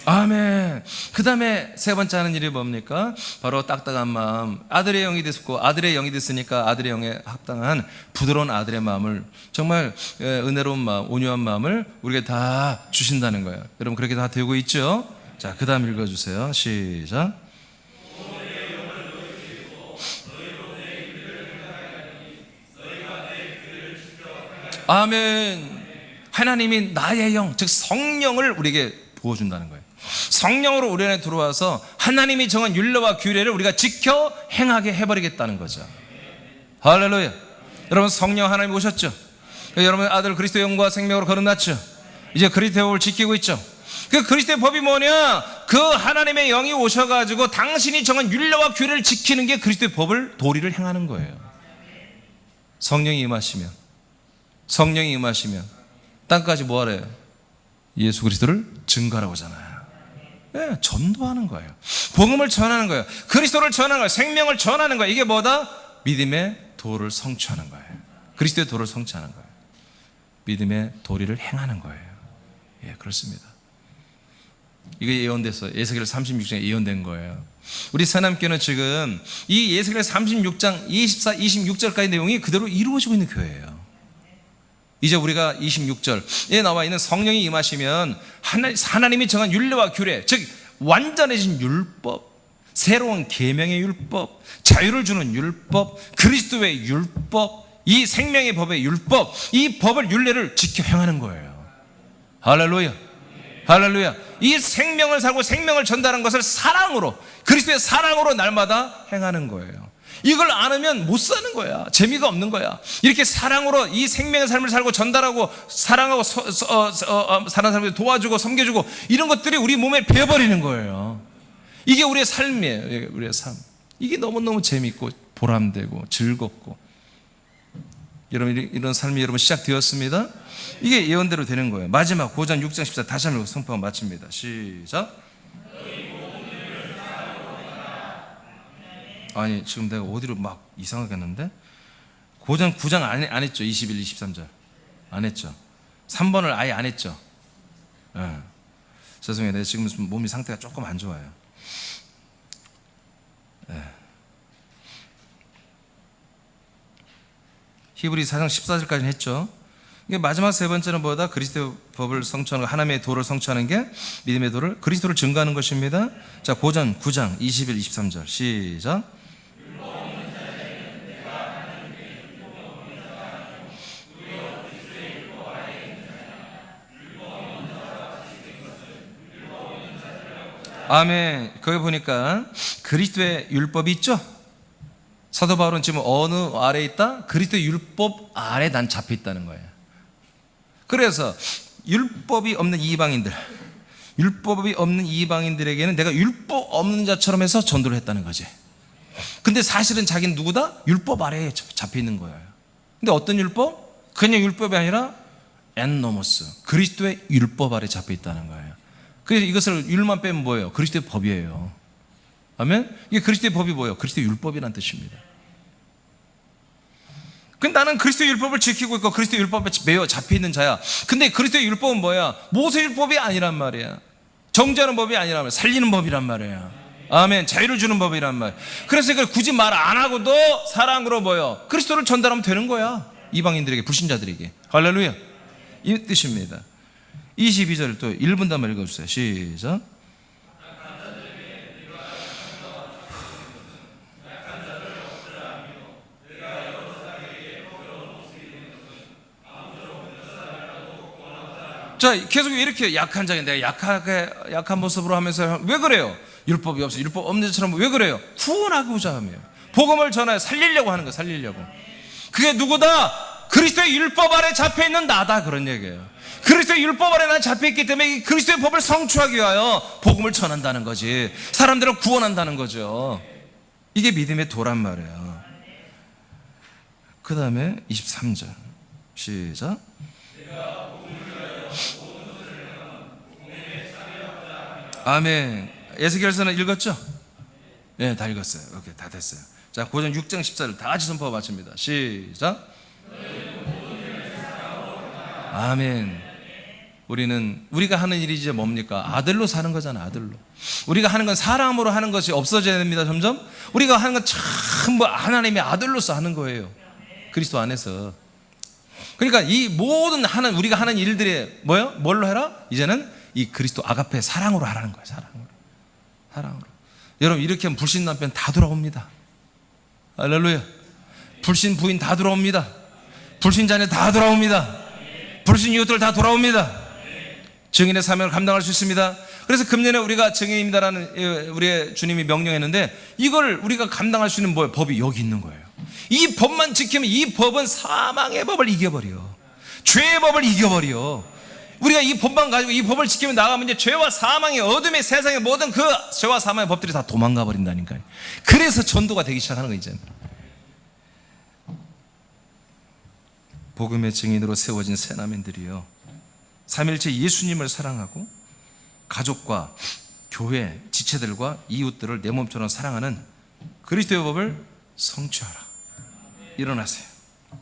아멘. 그 다음에 세 번째 하는 일이 뭡니까? 바로 딱딱한 마음. 아들의 영이 됐고 아들의 영이 됐으니까 아들의 영에 합당한 부드러운 아들의 마음을, 정말 은혜로운 마음, 온유한 마음을 우리에게 다 주신다는 거예요. 여러분 그렇게 다 되고 있죠? 자, 그 다음 읽어주세요. 시작. 아멘. 하나님이 나의 영, 즉 성령을 우리에게 부어준다는 거예요. 성령으로 우리 안에 들어와서 하나님이 정한 율례와 규례를 우리가 지켜 행하게 해버리겠다는 거죠. 할렐루야. 여러분 성령 하나님 오셨죠? 여러분 아들 그리스도의 영과 생명으로 거듭났죠? 이제 그리스도의 법을 지키고 있죠? 그 그리스도의 법이 뭐냐? 그 하나님의 영이 오셔가지고 당신이 정한 율례와 규례를 지키는 게 그리스도의 법을, 도리를 행하는 거예요. 성령이 임하시면 땅까지 뭐 하래요? 예수 그리스도를 증거하라고 하잖아요. 네, 전도하는 거예요. 복음을 전하는 거예요. 그리스도를 전하는 거예요. 생명을 전하는 거예요. 이게 뭐다? 믿음의 도를 성취하는 거예요. 그리스도의 도를 성취하는 거예요. 믿음의 도리를 행하는 거예요. 예, 그렇습니다. 이게 예언됐어요. 에스겔 36장에 예언된 거예요. 우리 새하나님교회는 지금 이 에스겔 36장 24, 26절까지 내용이 그대로 이루어지고 있는 교회예요. 이제 우리가 26절에 나와 있는 성령이 임하시면 하나님이 정한 율례와 규례, 즉 완전해진 율법, 새로운 계명의 율법, 자유를 주는 율법, 그리스도의 율법, 이 생명의 법의 율법, 이 법을, 율례를 지켜 행하는 거예요. 할렐루야. 할렐루야. 이 생명을 살고 생명을 전달한 것을 사랑으로, 그리스도의 사랑으로 날마다 행하는 거예요. 이걸 안 하면 못 사는 거야. 재미가 없는 거야. 이렇게 사랑으로 이 생명의 삶을 살고 전달하고 사랑하고 사는 사람들 도와주고 섬겨주고 이런 것들이 우리 몸에 배어버리는 거예요. 이게 우리의 삶이에요. 우리의 삶. 이게 너무너무 재밌고 보람되고 즐겁고, 여러분 이런 삶이 여러분 시작되었습니다. 이게 예언대로 되는 거예요. 마지막 9장 6장 14 다시 한번 선포하고 마칩니다. 시작. 아니 지금 내가 어디로 막 이상하게 했는데 9장 안 했죠. 21, 23절 안 했죠. 3번을 아예 안 했죠. 네. 죄송해요. 내가 지금 몸이 상태가 조금 안 좋아요. 네. 히브리 4장 14절까지 했죠. 이게 마지막 세 번째는 뭐다? 그리스도의 법을 성취하는 거, 하나님의 도를 성취하는 게 믿음의 도를, 그리스도를 증거하는 것입니다. 자, 9장 21, 23절 시작. 아멘. 거기 보니까 그리스도의 율법이 있죠. 사도 바울은 지금 어느 아래에 있다? 그리스도의 율법 아래 난 잡혀 있다는 거예요. 그래서 율법이 없는 이방인들에게는 내가 율법 없는 자처럼 해서 전도를 했다는 거지. 근데 사실은 자기는 누구다? 율법 아래에 잡혀 있는 거예요. 근데 어떤 율법? 그냥 율법이 아니라 엔노모스, 그리스도의 율법 아래 잡혀 있다는 거예요. 그래서 이것을 율만 빼면 뭐예요? 그리스도의 법이에요. 아멘? 이게 그리스도의 법이 뭐예요? 그리스도의 율법이라는 뜻입니다. 근데 나는 그리스도의 율법을 지키고 있고 그리스도의 율법에 매여 잡혀있는 자야. 근데 그리스도의 율법은 뭐야? 모세 율법이 아니란 말이야. 정죄하는 법이 아니란 말이야. 살리는 법이란 말이야. 아멘. 자유를 주는 법이란 말이야. 그래서 이걸 굳이 말 안 하고도 사랑으로 뭐예요? 그리스도를 전달하면 되는 거야. 이방인들에게, 불신자들에게. 할렐루야. 이 뜻입니다. 22절 또 1분 단만 읽어주세요. 시작. 자, 계속 이렇게 약한 자에 내가 약한 모습으로 하면서 왜 그래요? 율법이 없어. 율법 없는 자처럼 왜 그래요? 구원하고자 하며 복음을 전하여 살리려고 하는 거예요. 살리려고. 그게 누구다? 그리스도의 율법 아래 잡혀있는 나다, 그런 얘기예요. 그리스도의 율법 아래 난 잡혀있기 때문에 그리스도의 법을 성취하기 위하여 복음을 전한다는 거지. 사람들을 구원한다는 거죠. 이게 믿음의 도란 말이에요. 그 다음에 23절 시작. 아멘. 에스겔서는 읽었죠? 네, 다 읽었어요. 오케이, 다 됐어요. 자, 9장 6장 14절 다 같이 선포하고 마칩니다. 시작. 아멘. 우리가 하는 일이 이제 뭡니까? 아들로 사는 거잖아. 아들로. 우리가 하는 건 사람으로 하는 것이 없어져야 됩니다. 점점 우리가 하는 건 전부 하나님의 아들로서 하는 거예요. 그리스도 안에서. 그러니까 이 모든 우리가 하는 일들이 뭐예요? 뭘로 해라? 이제는 이 그리스도 아가페 사랑으로 하라는 거예요. 사랑으로. 여러분 이렇게 하면 불신 남편 다 돌아옵니다. 할렐루야. 불신 부인 다 돌아옵니다. 불신 자녀 다 돌아옵니다. 불신 이웃들 다 돌아옵니다. 증인의 사명을 감당할 수 있습니다. 그래서 금년에 우리가 증인입니다라는 우리의 주님이 명령했는데 이걸 우리가 감당할 수 있는 법이 여기 있는 거예요. 이 법만 지키면 이 법은 사망의 법을 이겨버려. 죄의 법을 이겨버려. 우리가 이 법만 가지고 이 법을 지키면 나가면 이제 죄와 사망의 어둠의 세상의 모든 그 죄와 사망의 법들이 다 도망가 버린다니까요. 그래서 전도가 되기 시작하는 거 이제. 복음의 증인으로 세워진 새나맨들이요, 삼일체 예수님을 사랑하고 가족과 교회, 지체들과 이웃들을 내 몸처럼 사랑하는 그리스도의 법을 성취하라. 일어나세요.